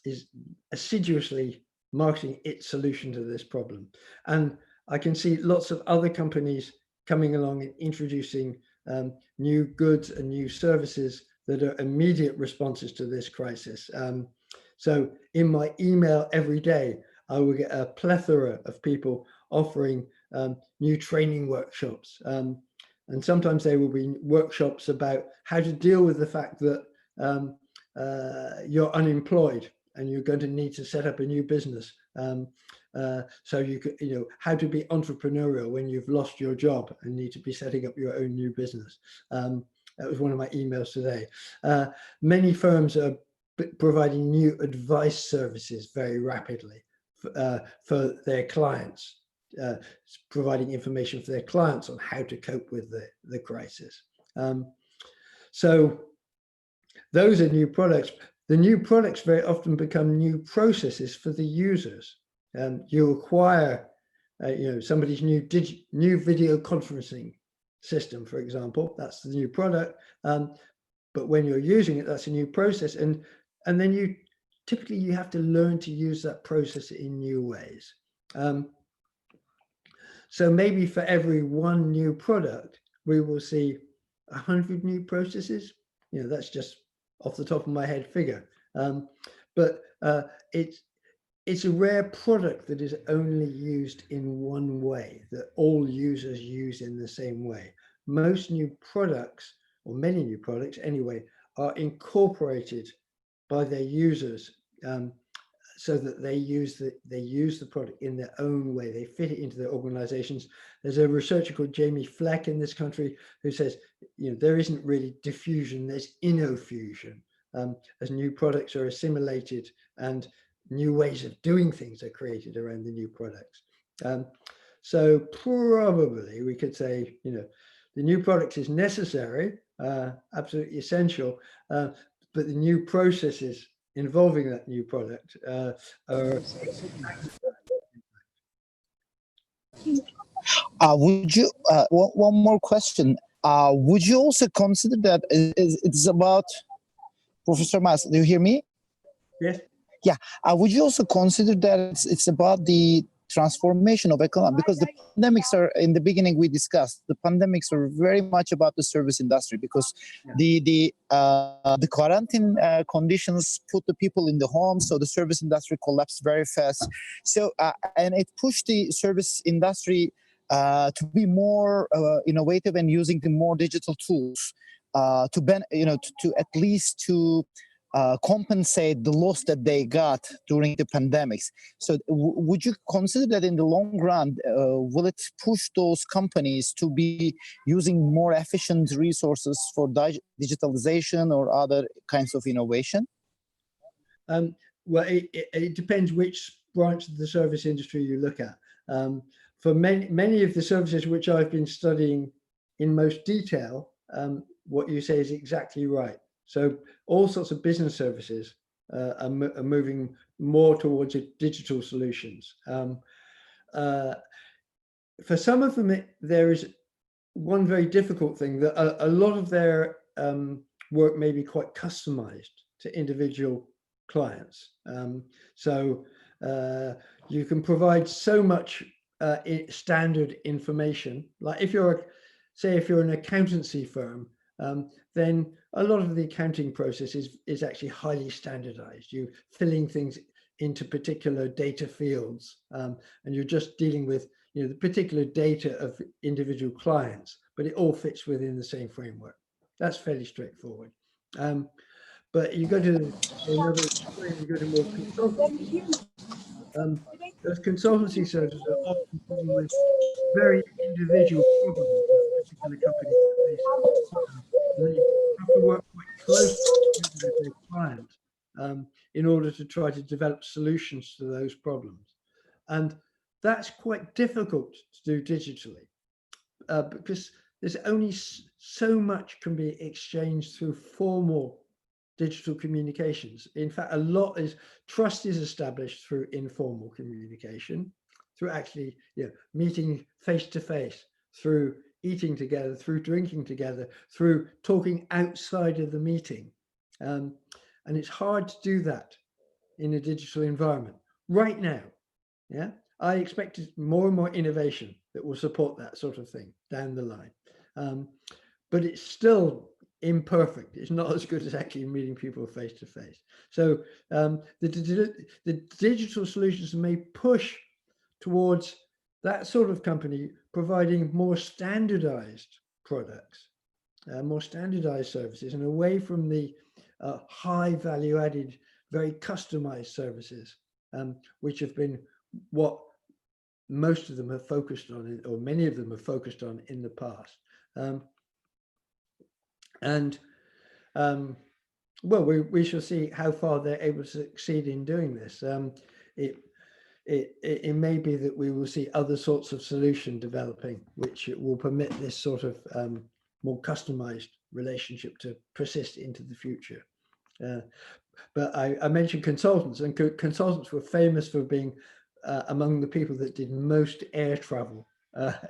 is assiduously marketing its solution to this problem. And I can see lots of other companies coming along and introducing new goods and new services that are immediate responses to this crisis. So in my email every day, I will get a plethora of people offering new training workshops. And sometimes they will be workshops about how to deal with the fact that you're unemployed and you're going to need to set up a new business. So you could, how to be entrepreneurial when you've lost your job and need to be setting up your own new business. That was one of my emails today. Many firms are providing new advice services very rapidly for their clients, providing information for their clients on how to cope with the crisis. So those are new products. The new products very often become new processes for the users. You acquire, somebody's new video conferencing system, for example. That's the new product. But when you're using it, that's a new process, and then you typically have to learn to use that process in new ways. So maybe for every one new product, we will see 100 new processes. That's just off the top of my head figure. But it's a rare product that is only used in one way, that all users use in the same way. Most new products, or many new products anyway, are incorporated by their users so that they use the product in their own way. They fit it into their organizations. There's a researcher called Jamie Fleck in this country who says, there isn't really diffusion, there's innofusion, as new products are assimilated and new ways of doing things are created around the new products. So probably we could say, the new product is necessary, absolutely essential, but the new processes involving that new product are would you one more question, would you also consider that it's about, Professor Mas, do you hear me? Yes. Yeah, would you also consider that it's about the transformation of economy, because the pandemics are, in the beginning we discussed, the pandemics are very much about the service industry, because the quarantine conditions put the people in the home, so the service industry collapsed very fast. So and it pushed the service industry to be more innovative and using the more digital tools to at least to compensate the loss that they got during the pandemics. So would you consider that in the long run, will it push those companies to be using more efficient resources for digitalization or other kinds of innovation? Well, it depends which branch of the service industry you look at. For many of the services which I've been studying in most detail, what you say is exactly right. So all sorts of business services are moving more towards digital solutions. For some of them, there is one very difficult thing, that a lot of their work may be quite customized to individual clients. So you can provide so much standard information. Like if you're an accountancy firm, then a lot of the accounting process is actually highly standardized. You're filling things into particular data fields, and you're just dealing with the particular data of individual clients, but it all fits within the same framework. That's fairly straightforward. But you go to another extreme, you go to more consultancy. Those consultancy services are often dealing with very individual problems that particular companies face. And you have to work quite closely with their client in order to try to develop solutions to those problems. And that's quite difficult to do digitally because there's only so much can be exchanged through formal digital communications. In fact, trust is established through informal communication, through actually meeting face to face, through eating together, through drinking together, through talking outside of the meeting. And it's hard to do that in a digital environment right now. Yeah, I expect more and more innovation that will support that sort of thing down the line. But it's still imperfect. It's not as good as actually meeting people face to face. So the digital solutions may push towards that sort of company providing more standardized products, more standardized services, and away from the high value added, very customized services, which have been what most of them have focused on, or many of them have focused on in the past. Well, we shall see how far they're able to succeed in doing this. It may be that we will see other sorts of solution developing, which will permit this sort of more customized relationship to persist into the future. But I mentioned consultants, and consultants were famous for being among the people that did most air travel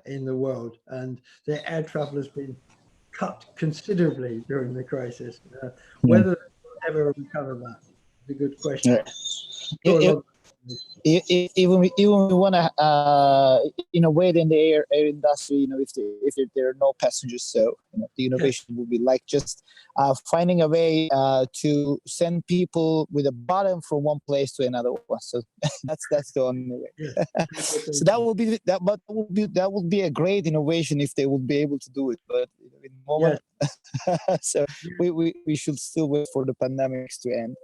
in the world, and their air travel has been cut considerably during the crisis. Whether they'll ever recover that is a good question. Even we want to innovate in the air industry, if there are no passengers, so the innovation will be like just finding a way to send people with a button from one place to another one. So that's the only way. So that would be a great innovation if they would be able to do it. But in the moment, so we should still wait for the pandemics to end.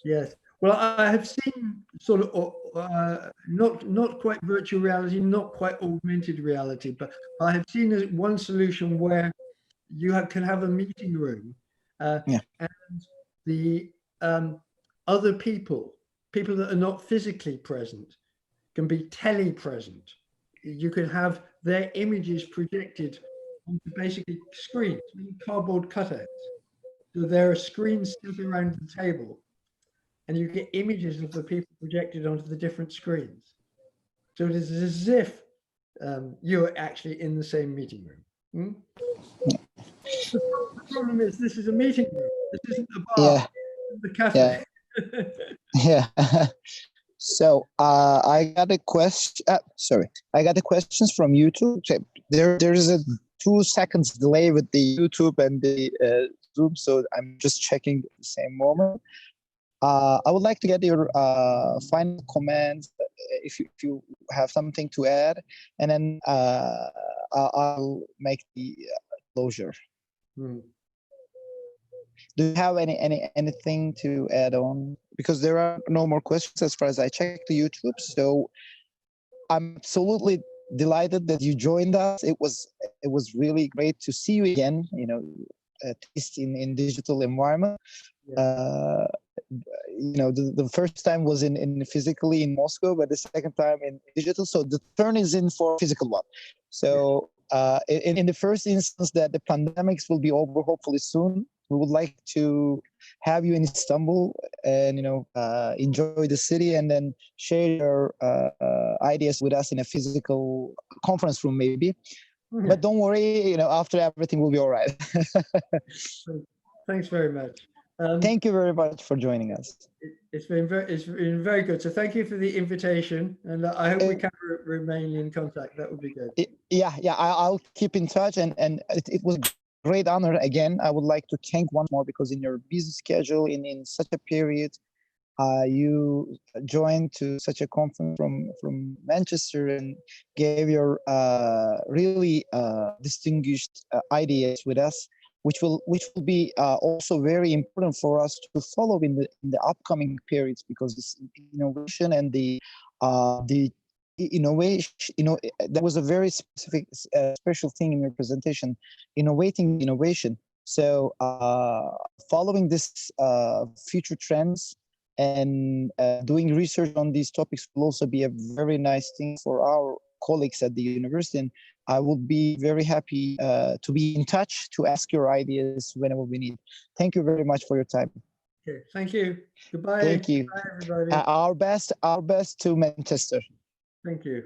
Yes. Well, I have seen sort of not quite virtual reality, not quite augmented reality, but I have seen one solution where you can have a meeting room, and the other people that are not physically present can be telepresent. You can have their images projected onto basically screens, cardboard cutouts. So there are screens set around the table, and you get images of the people projected onto the different screens. So it is as if you're actually in the same meeting room. The problem is this is a meeting room. This isn't a bar. The cafe. Yeah. So I got a question. I got the questions from YouTube. There's a 2 seconds delay with the YouTube and the Zoom, so I'm just checking at the same moment. I would like to get your final comments, if you have something to add, and then I'll make the closure. Do you have anything to add on? Because there are no more questions as far as I checked the YouTube. So I'm absolutely delighted that you joined us. It was really great to see you again. At least in digital environment. The first time was in physically in Moscow, but the second time in digital. So the turn is in for physical one. So in the first instance that the pandemics will be over hopefully soon, we would like to have you in Istanbul and enjoy the city and then share your ideas with us in a physical conference room maybe. But don't worry, after everything will be all right. Thanks very much. Thank you very much for joining us. It's been very good. So thank you for the invitation, and I hope we can remain in contact. That would be good. Yeah. I'll keep in touch, and it was a great honor again. I would like to thank once more because in your busy schedule, in such a period, you joined to such a conference from Manchester and gave your really distinguished ideas with us, which will be also very important for us to follow in the upcoming periods, because this innovation and the innovation, that was a very specific special thing in your presentation, innovation. So following this future trends and doing research on these topics will also be a very nice thing for our colleagues at the university. And I would be very happy to be in touch to ask your ideas whenever we need. Thank you very much for your time. Okay, thank you. Goodbye. Thank you. Bye, everybody. Our best to Manchester. Thank you.